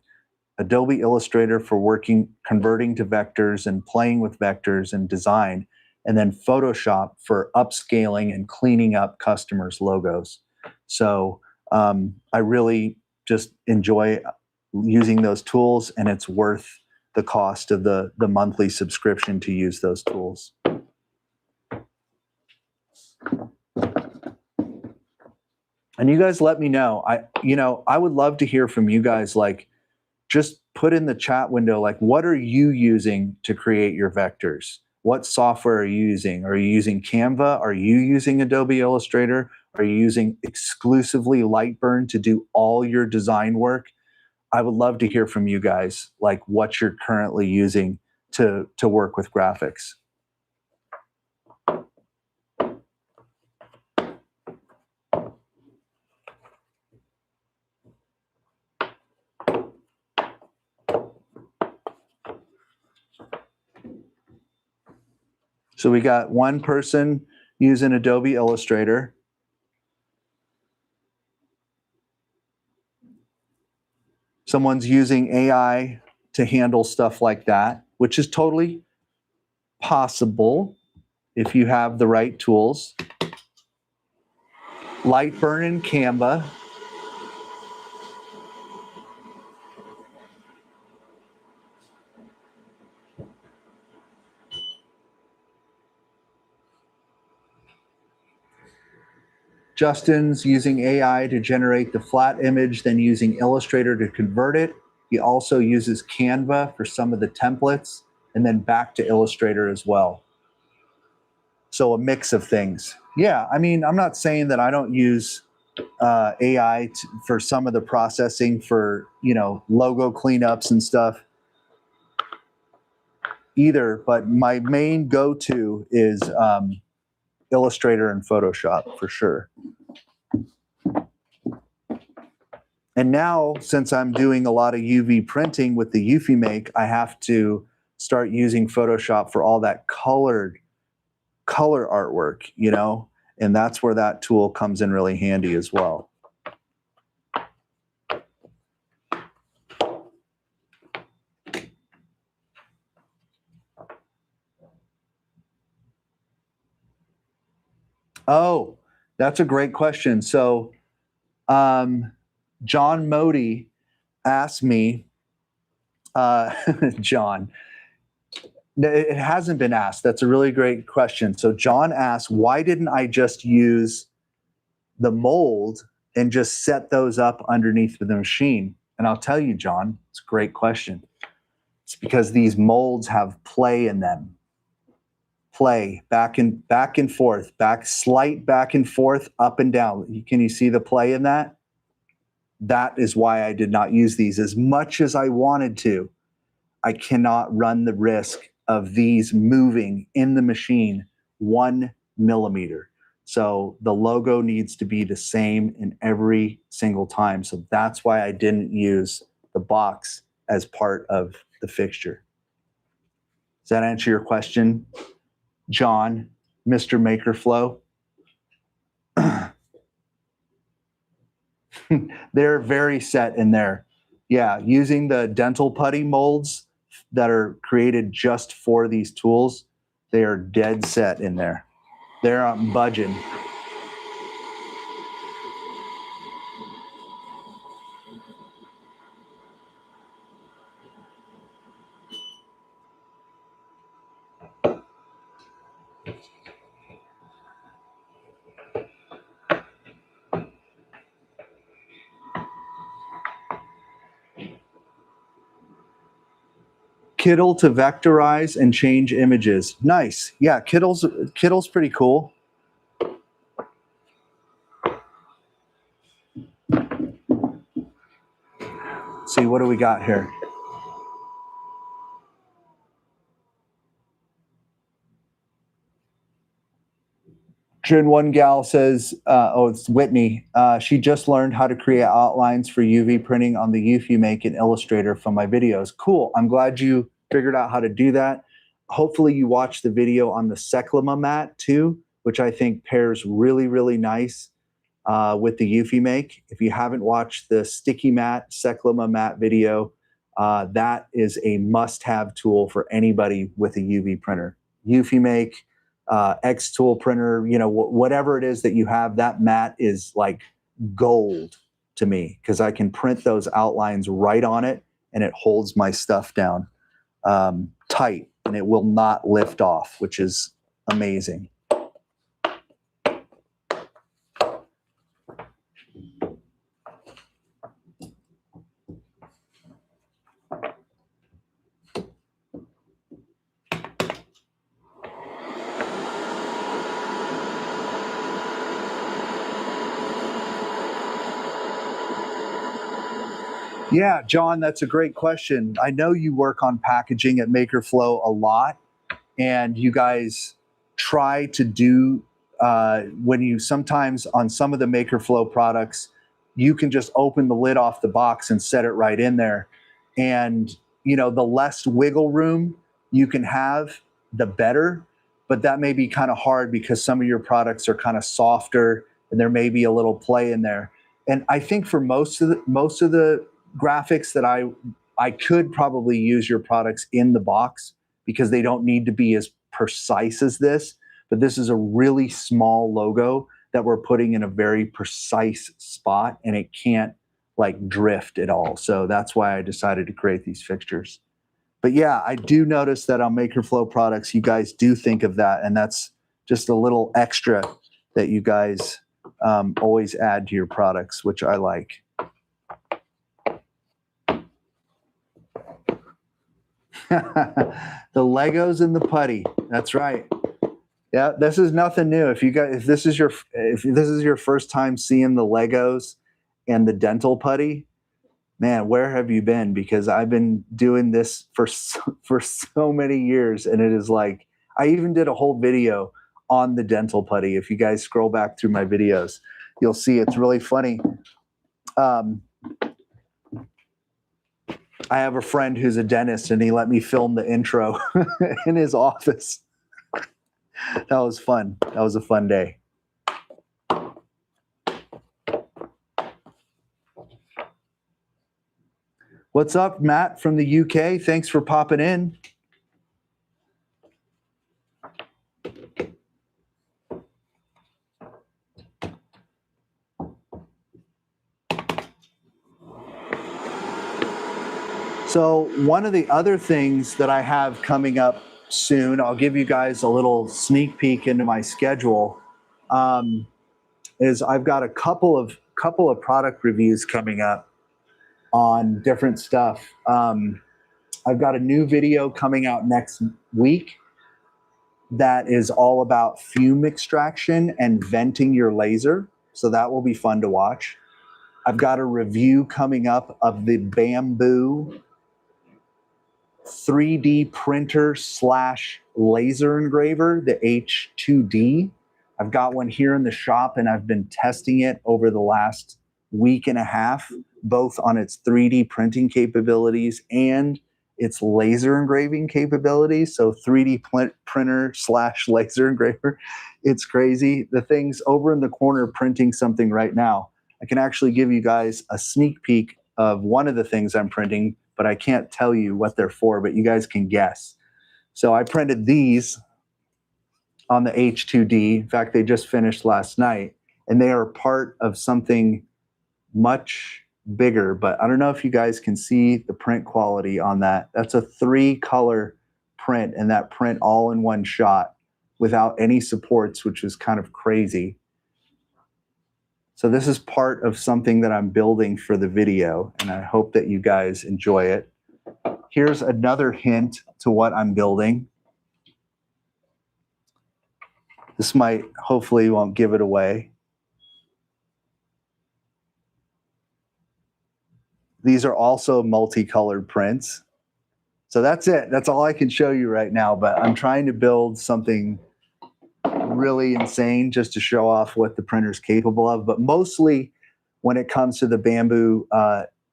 Adobe Illustrator for converting to vectors and playing with vectors and design, and then Photoshop for upscaling and cleaning up customers' logos. So I really just enjoy using those tools, and it's worth the cost of the monthly subscription to use those tools. And you guys let me know. I would love to hear from you guys. Like, just put in the chat window, like, what are you using to create your vectors? What software are you using? Are you using Canva? Are you using Adobe Illustrator? Are you using exclusively Lightburn to do all your design work? I would love to hear from you guys, like what you're currently using to work with graphics. So we got one person using Adobe Illustrator. Someone's using AI to handle stuff like that, which is totally possible if you have the right tools. Lightburn and Canva. Justin's using AI to generate the flat image, then using Illustrator to convert it. He also uses Canva for some of the templates, and then back to Illustrator as well. So a mix of things. Yeah, I mean, I'm not saying that I don't use AI for some of the processing for, logo cleanups and stuff either, but my main go-to is Illustrator and Photoshop for sure. And now, since I'm doing a lot of UV printing with the Eufy Make, I have to start using Photoshop for all that color artwork, and that's where that tool comes in really handy as well. Oh, that's a great question. So, John Modi asked me, John, it hasn't been asked. That's a really great question. So John asked, why didn't I just use the mold and just set those up underneath the machine? And I'll tell you, John, it's a great question. It's because these molds have play in them. Play, back and forth, slight back and forth, up and down. Can you see the play in that? That is why I did not use these. As much as I wanted to, I cannot run the risk of these moving in the machine 1 millimeter. So the logo needs to be the same in every single time. So that's why I didn't use the box as part of the fixture. Does that answer your question, John, Mr. Makerflow? They're very set in there. Yeah, using the dental putty molds that are created just for these tools, they are dead set in there. They're not budging. Kittl to vectorize and change images. Nice. Yeah, Kittl's pretty cool. Let's see, what do we got here? One gal says, oh, it's Whitney. She just learned how to create outlines for UV printing on the Make in Illustrator from my videos. Cool. I'm glad you figured out how to do that. Hopefully you watched the video on the Seclima mat too, which I think pairs really, really nice with the Make. If you haven't watched the sticky mat, Seclima mat video, that is a must-have tool for anybody with a UV printer. Make, xTool printer, you know, whatever it is that you have, that mat is like gold to me because I can print those outlines right on it and it holds my stuff down tight and it will not lift off, which is amazing. Yeah, John, that's a great question. I know you work on packaging at MakerFlow a lot, and you guys try to do, when you sometimes on some of the MakerFlow products, you can just open the lid off the box and set it right in there. And, you know, the less wiggle room you can have, the better. But that may be kind of hard because some of your products are kind of softer and there may be a little play in there. And I think for most of the graphics that I could probably use your products in the box because they don't need to be as precise as this, but this is a really small logo that we're putting in a very precise spot and it can't like drift at all. So that's why I decided to create these fixtures. But yeah, I do notice that on MakerFlow products, you guys do think of that, and that's just a little extra that you guys always add to your products, which I like. The Legos and the putty. That's right. Yeah, this is nothing new. If this is your first time seeing the Legos and the dental putty, man, where have you been? Because I've been doing this for so many years, and it is like I even did a whole video on the dental putty. If you guys scroll back through my videos, you'll see it's really funny. I have a friend who's a dentist, and he let me film the intro in his office. That was fun. That was a fun day. What's up, Matt from the UK? Thanks for popping in. So one of the other things that I have coming up soon, I'll give you guys a little sneak peek into my schedule, is I've got a couple of product reviews coming up on different stuff. I've got a new video coming out next week that is all about fume extraction and venting your laser. So that will be fun to watch. I've got a review coming up of the Bamboo 3D printer / laser engraver, the H2D. I've got one here in the shop and I've been testing it over the last week and a half, both on its 3D printing capabilities and its laser engraving capabilities. So 3D printer / laser engraver. It's crazy. The thing's over in the corner printing something right now. I can actually give you guys a sneak peek of one of the things I'm printing, but I can't tell you what they're for, but you guys can guess. So I printed these on the H2D. In fact, they just finished last night, and they are part of something much bigger, but I don't know if you guys can see the print quality on that. That's a 3-color print, and that print all in one shot without any supports, which is kind of crazy. So this is part of something that I'm building for the video, and I hope that you guys enjoy it. Here's another hint to what I'm building. This might, hopefully won't give it away. These are also multicolored prints. So that's it. That's all I can show you right now, but I'm trying to build something really insane just to show off what the printer's capable of. But mostly when it comes to the Bamboo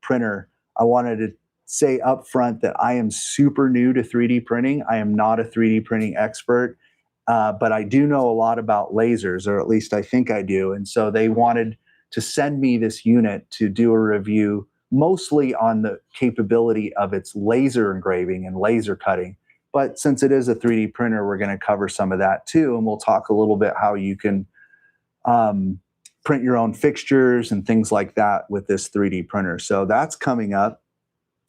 printer, I wanted to say up front that I am super new to 3D printing. I am not a 3D printing expert, but I do know a lot about lasers, or at least I think I do. And so they wanted to send me this unit to do a review mostly on the capability of its laser engraving and laser cutting. But since it is a 3D printer, we're going to cover some of that too. And we'll talk a little bit how you can print your own fixtures and things like that with this 3D printer. So that's coming up.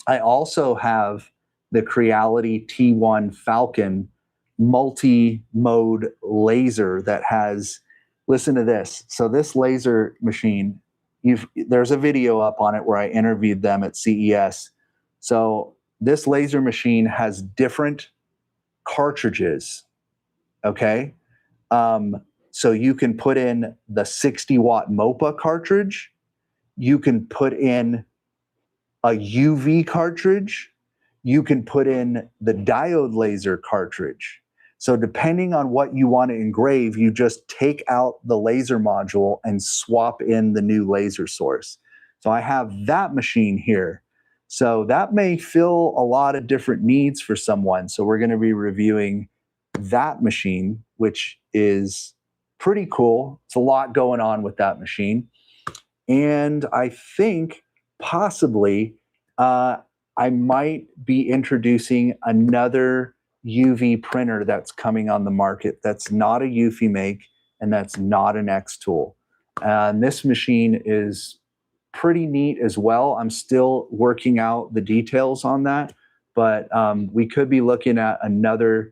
I also have the Creality T1 Falcon multi-mode laser that has, listen to this. So this laser machine, there's a video up on it where I interviewed them at CES. So this laser machine has different cartridges, okay? So you can put in the 60-watt MOPA cartridge. You can put in a UV cartridge. You can put in the diode laser cartridge. So depending on what you want to engrave, you just take out the laser module and swap in the new laser source. So I have that machine here. So that may fill a lot of different needs for someone. So we're going to be reviewing that machine, which is pretty cool. It's a lot going on with that machine. And I think possibly I might be introducing another UV printer that's coming on the market that's not a Eufy make and that's not an xTool. And this machine is pretty neat as well. I'm still working out the details on that, but we could be looking at another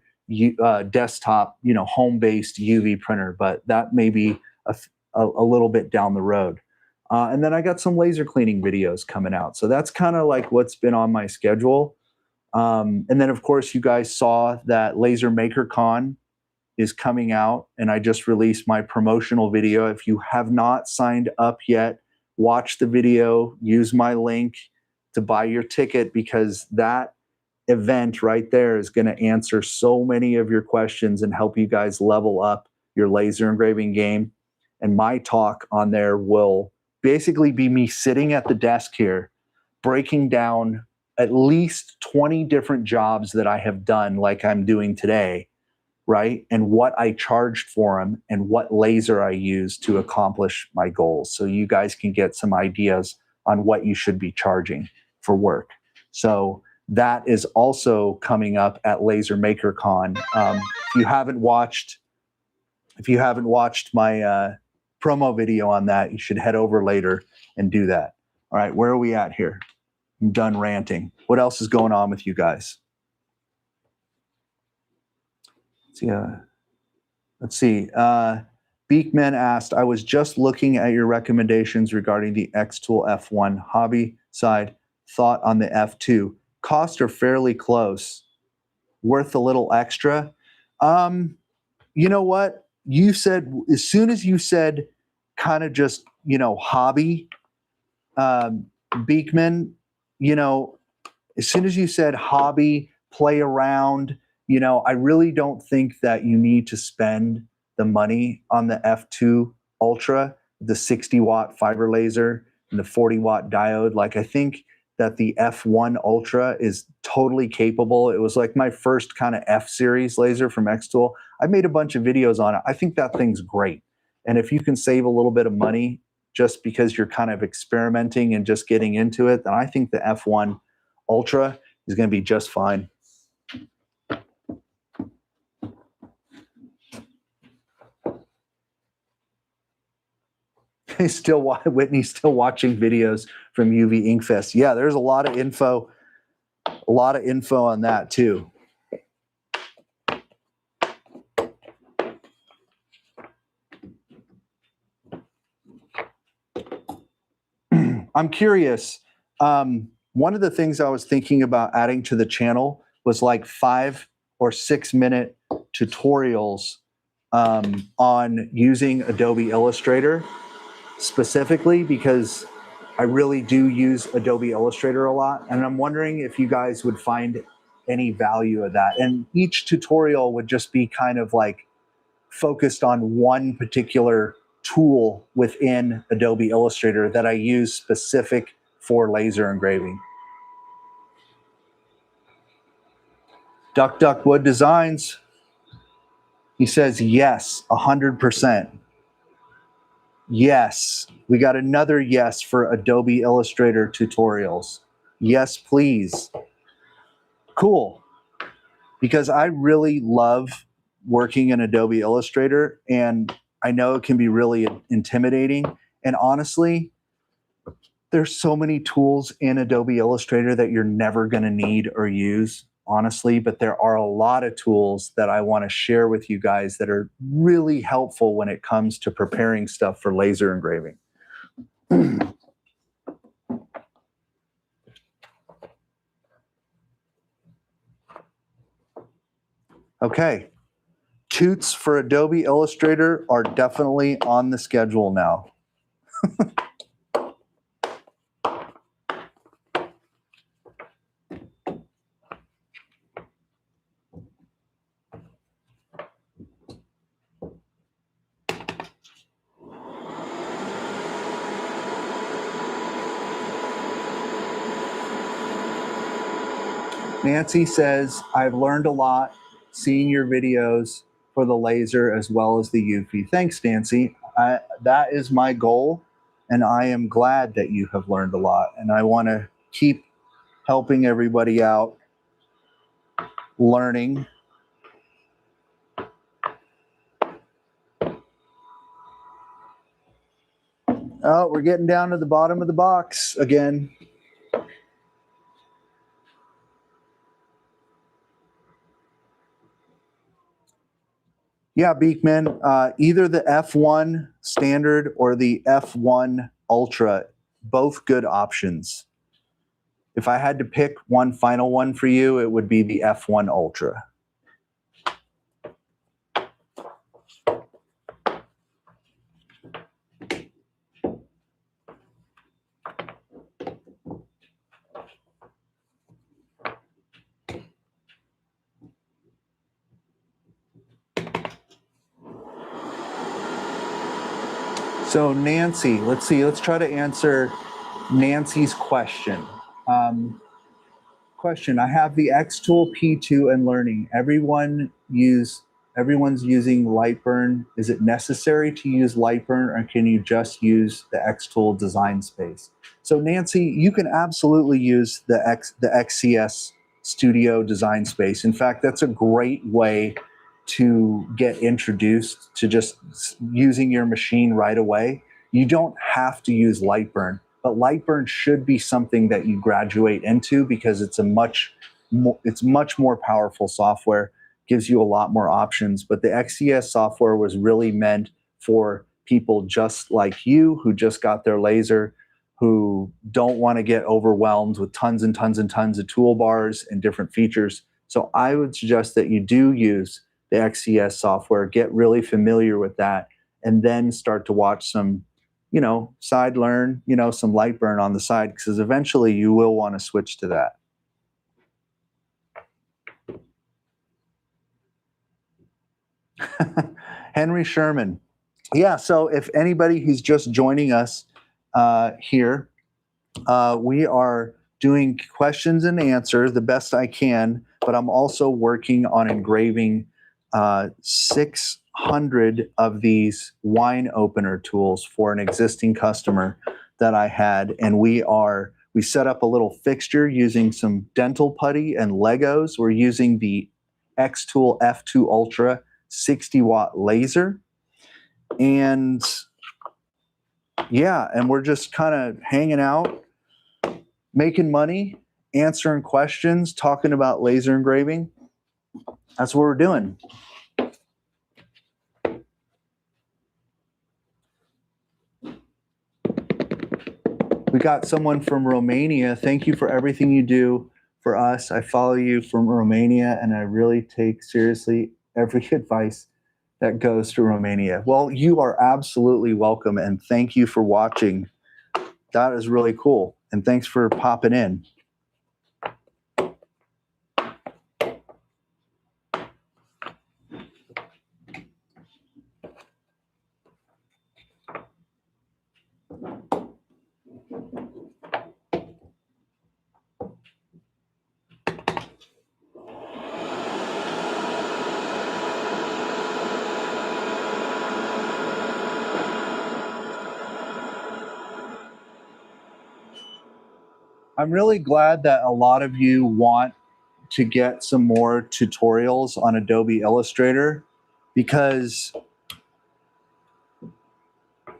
desktop, home-based UV printer, but that may be a little bit down the road. And then I got some laser cleaning videos coming out. So that's kind of like what's been on my schedule. And then, of course, you guys saw that Laser Maker Con is coming out, and I just released my promotional video. If you have not signed up yet, watch the video, use my link to buy your ticket, because that event right there is going to answer so many of your questions and help you guys level up your laser engraving game. And my talk on there will basically be me sitting at the desk here, breaking down at least 20 different jobs that I have done like I'm doing today, right? And what I charged for them and what laser I used to accomplish my goals. So you guys can get some ideas on what you should be charging for work. So that is also coming up at Laser Maker Con. If you haven't watched my promo video on that, you should head over later and do that. All right, where are we at here? I'm done ranting. What else is going on with you guys? Let's see. Beekman asked, I was just looking at your recommendations regarding the xTool F1 hobby side. Thought on the F2. Costs are fairly close. Worth a little extra. You know what? You said, as soon as you said kind of just, hobby, Beekman, as soon as you said hobby, play around, I really don't think that you need to spend the money on the F2 Ultra, the 60-watt fiber laser and the 40-watt diode. Like, I think that the F1 Ultra is totally capable. It was like my first kind of F-series laser from xTool. I made a bunch of videos on it. I think that thing's great. And if you can save a little bit of money just because you're kind of experimenting and just getting into it, then I think the F1 Ultra is going to be just fine. Whitney's still watching videos from UV Inkfest. Yeah, there's a lot of info on that too. I'm curious. One of the things I was thinking about adding to the channel was like 5 or 6 minute tutorials on using Adobe Illustrator specifically, because I really do use Adobe Illustrator a lot. And I'm wondering if you guys would find any value of that. And each tutorial would just be kind of like focused on one particular tool within Adobe Illustrator that I use specific for laser engraving. Duck Wood Designs, he says yes, 100%. Yes, we got another yes for Adobe Illustrator tutorials. Yes, please. Cool. Because I really love working in Adobe Illustrator, and I know it can be really intimidating. And honestly, there's so many tools in Adobe Illustrator that you're never going to need or use, honestly, but there are a lot of tools that I want to share with you guys that are really helpful when it comes to preparing stuff for laser engraving. Okay, toots for Adobe Illustrator are definitely on the schedule now. Nancy says, I've learned a lot seeing your videos for the laser as well as the UV. Thanks, Nancy. That is my goal, and I am glad that you have learned a lot, and I want to keep helping everybody out learning. Oh, we're getting down to the bottom of the box again. Yeah, Beekman, either the F1 standard or the F1 Ultra, both good options. If I had to pick one final one for you, it would be the F1 Ultra. So Nancy, let's see, let's try to answer Nancy's question. I have the xTool P2 and learning. Everyone's using Lightburn. Is it necessary to use Lightburn, or can you just use the xTool design space? So Nancy, you can absolutely use the XCS Studio design space. In fact, that's a great way to get introduced to just using your machine right away. You don't have to use Lightburn, but Lightburn should be something that you graduate into because it's much more powerful software, gives you a lot more options. But the XCS software was really meant for people just like you who just got their laser, who don't want to get overwhelmed with tons and tons and tons of toolbars and different features. So I would suggest that you do use the XCS software, get really familiar with that, and then start to watch some, side learn, some Lightburn on the side, because eventually you will want to switch to that. Henry Sherman. Yeah, so if anybody who's just joining us here, we are doing questions and answers the best I can, but I'm also working on engraving 600 of these wine opener tools for an existing customer that I had, and we set up a little fixture using some dental putty and Legos. We're using the xTool F2 Ultra 60-watt laser, and yeah, and we're just kind of hanging out, making money, answering questions, talking about laser engraving. That's what we're doing. We got someone from Romania. Thank you for everything you do for us. I follow you from Romania, and I really take seriously every advice that goes to Romania. Well, you are absolutely welcome, and thank you for watching. That is really cool, and thanks for popping in. I'm really glad that a lot of you want to get some more tutorials on Adobe Illustrator because,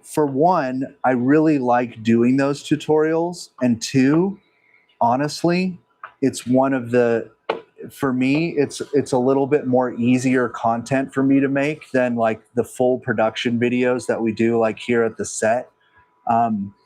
for one, I really like doing those tutorials, and two, honestly, it's one of the, for me, it's a little bit more easier content for me to make than like the full production videos that we do like here at the set,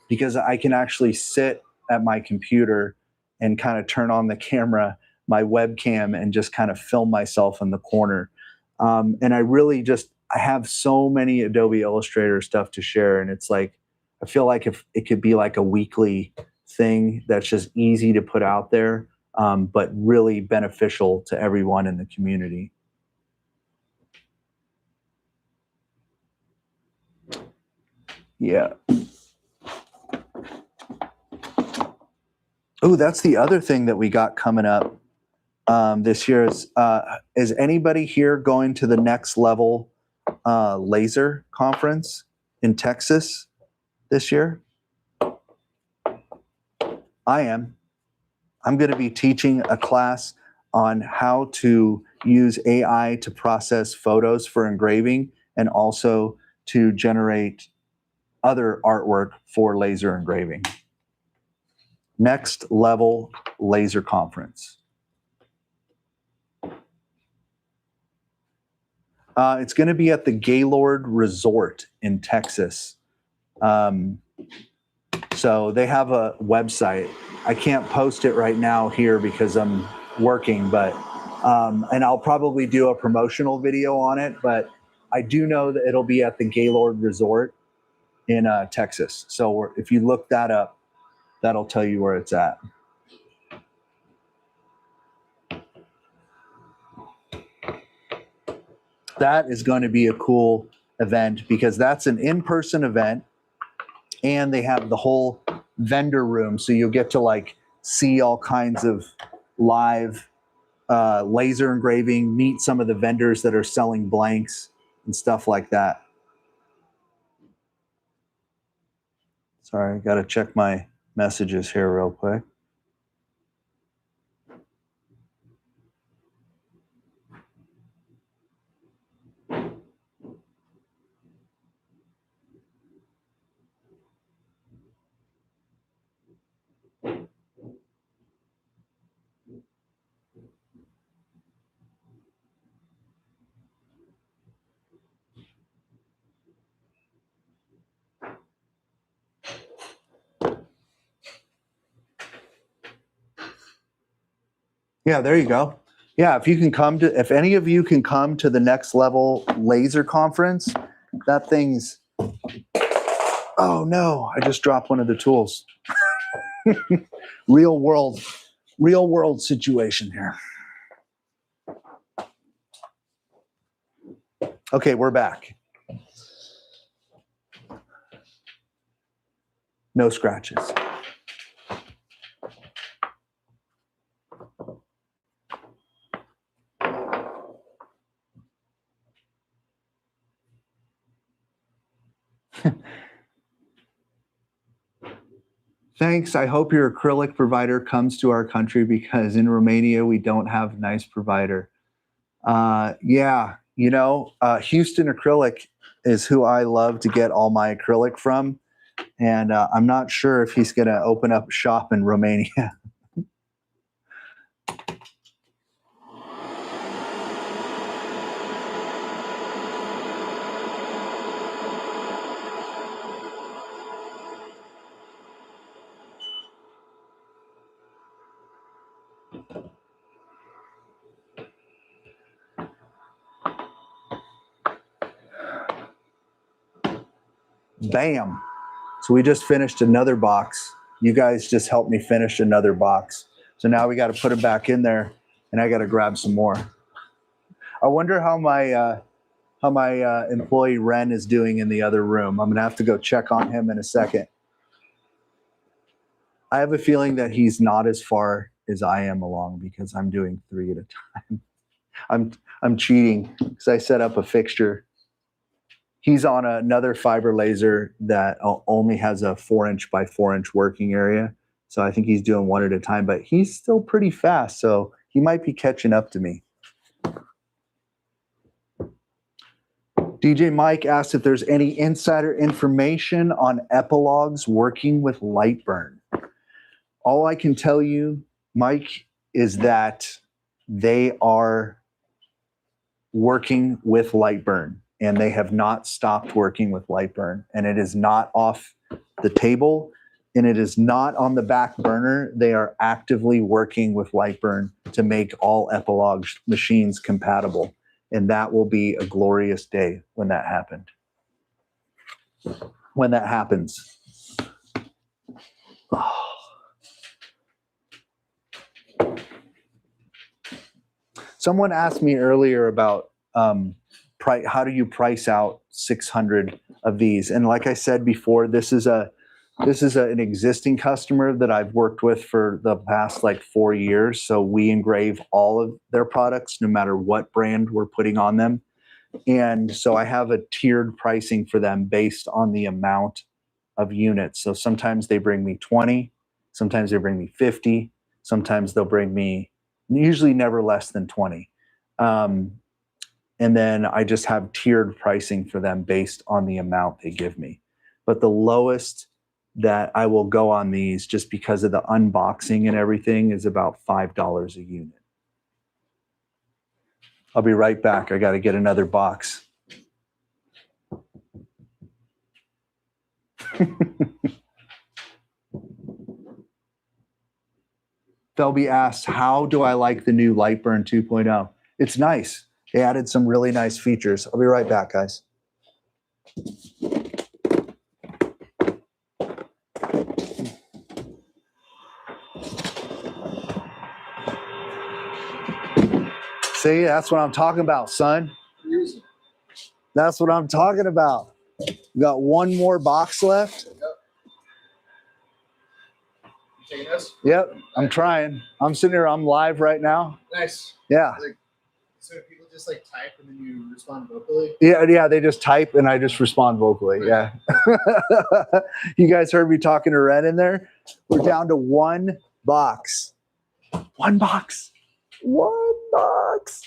because I can actually sit at my computer and kind of turn on the camera, my webcam, and just kind of film myself in the corner. And I really just, I have so many Adobe Illustrator stuff to share. And it's like, I feel like if it could be like a weekly thing that's just easy to put out there, but really beneficial to everyone in the community. Yeah. Oh, that's the other thing that we got coming up this year is anybody here going to the Next Level laser conference in Texas this year? I am. I'm going to be teaching a class on how to use AI to process photos for engraving and also to generate other artwork for laser engraving. Next Level Laser Conference. It's going to be at the Gaylord Resort in Texas. So they have a website. I can't post it right now here because I'm working, but and I'll probably do a promotional video on it, but I do know that it'll be at the Gaylord Resort in Texas. So if you look that up, that'll tell you where it's at. That is going to be a cool event because that's an in-person event and they have the whole vendor room. So you'll get to like see all kinds of live laser engraving, meet some of the vendors that are selling blanks and stuff like that. Sorry, I got to check my messages here real quick. Yeah, there you go. Yeah, if you can come to, if any of you can come to the Next Level Laser Conference, that thing's, oh no, I just dropped one of the tools. real world situation here. Okay, we're back. No scratches. Thanks. I hope your acrylic provider comes to our country because in Romania, we don't have a nice provider. Yeah, you know, Houston Acrylic is who I love to get all my acrylic from. And I'm not sure if he's going to open up a shop in Romania. Bam. So we just finished another box. You guys just helped me finish another box. So now we got to put it back in there and I got to grab some more. I wonder how my employee Ren is doing in the other room. I'm going to have to go check on him in a second. I have a feeling that he's not as far as I am along because I'm doing 3 at a time. I'm cheating because I set up a fixture. He's on another fiber laser that only has a 4-inch by 4-inch working area. So I think he's doing 1 at a time, but he's still pretty fast. So he might be catching up to me. DJ Mike asked if there's any insider information on epilogues working with Lightburn. All I can tell you, Mike, is that they are working with Lightburn, and they have not stopped working with Lightburn, and it is not off the table, and it is not on the back burner. They are actively working with Lightburn to make all Epilogue machines compatible, and that will be a glorious day when that happened. When that happens. Oh. Someone asked me earlier about how do you price out 600 of these? And like I said before, this is an existing customer that I've worked with for the past like 4 years. So we engrave all of their products, no matter what brand we're putting on them. And so I have a tiered pricing for them based on the amount of units. So sometimes they bring me 20, sometimes they bring me 50, sometimes they'll bring me usually never less than 20. And then I just have tiered pricing for them based on the amount they give me. But the lowest that I will go on these, just because of the unboxing and everything, is about $5 a unit. I'll be right back. I got to get another box. They'll be asked, how do I like the new Lightburn 2.0? It's nice. They added some really nice features. I'll be right back, guys. See, that's what I'm talking about, son. That's what I'm talking about. We got one more box left. Taking this? Yep, I'm trying. I'm sitting here. I'm live right now. Nice. Yeah. So people just like type and then you respond vocally? Yeah. They just type and I just respond vocally. Right. Yeah. You guys heard me talking to Red in there. We're down to one box. One box. One box.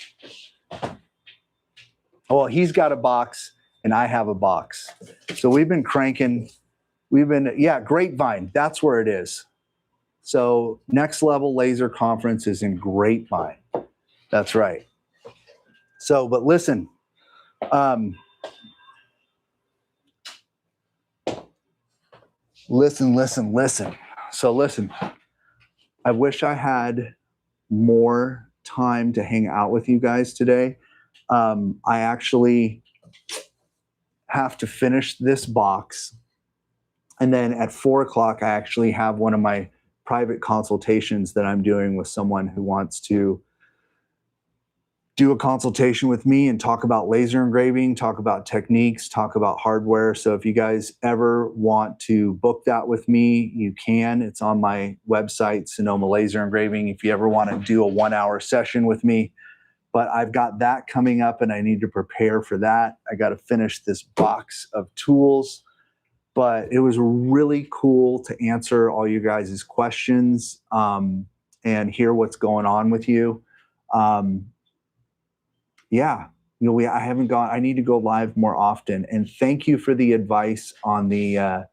Well, he's got a box and I have a box. So we've been cranking. Grapevine. That's where it is. So Next Level Laser Conference is in Grapevine. That's right. So, but listen, listen. So listen, I wish I had more time to hang out with you guys today. I actually have to finish this box. And then at 4 o'clock, I actually have one of my private consultations that I'm doing with someone who wants to do a consultation with me and talk about laser engraving, talk about techniques, talk about hardware. So if you guys ever want to book that with me, you can. It's on my website, Sonoma Laser Engraving, if you ever want to do a 1-hour session with me. But I've got that coming up and I need to prepare for that. I got to finish this box of tools. But it was really cool to answer all you guys' questions and hear what's going on with you. I haven't gone. I need to go live more often. And thank you for the advice on the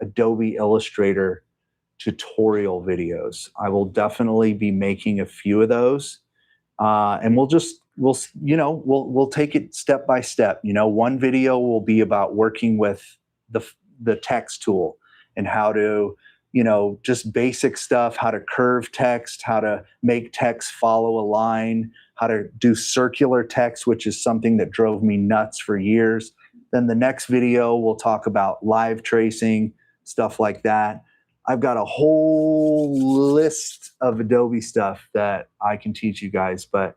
Adobe Illustrator tutorial videos. I will definitely be making a few of those, and we'll take it step by step. One video will be about working with the text tool and how to, just basic stuff, how to curve text, how to make text follow a line, how to do circular text, which is something that drove me nuts for years. Then the next video, we'll talk about live tracing, stuff like that. I've got a whole list of Adobe stuff that I can teach you guys, but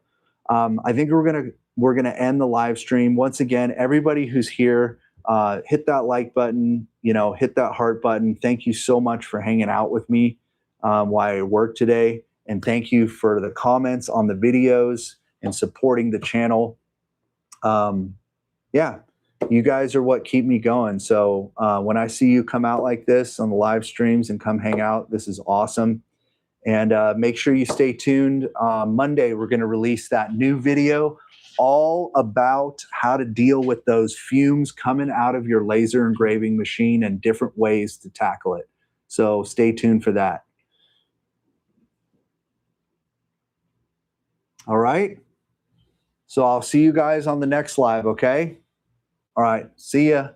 I think we're gonna end the live stream. Once again, everybody who's here, hit that like button, hit that heart button. Thank you so much for hanging out with me. while I work today. And thank you for the comments on the videos and supporting the channel. Yeah, you guys are what keep me going. So when I see you come out like this on the live streams and come hang out, this is awesome. And make sure you stay tuned. Monday, we're going to release that new video all about how to deal with those fumes coming out of your laser engraving machine and different ways to tackle it. So stay tuned for that. All right. So I'll see you guys on the next live, okay? All right. See ya.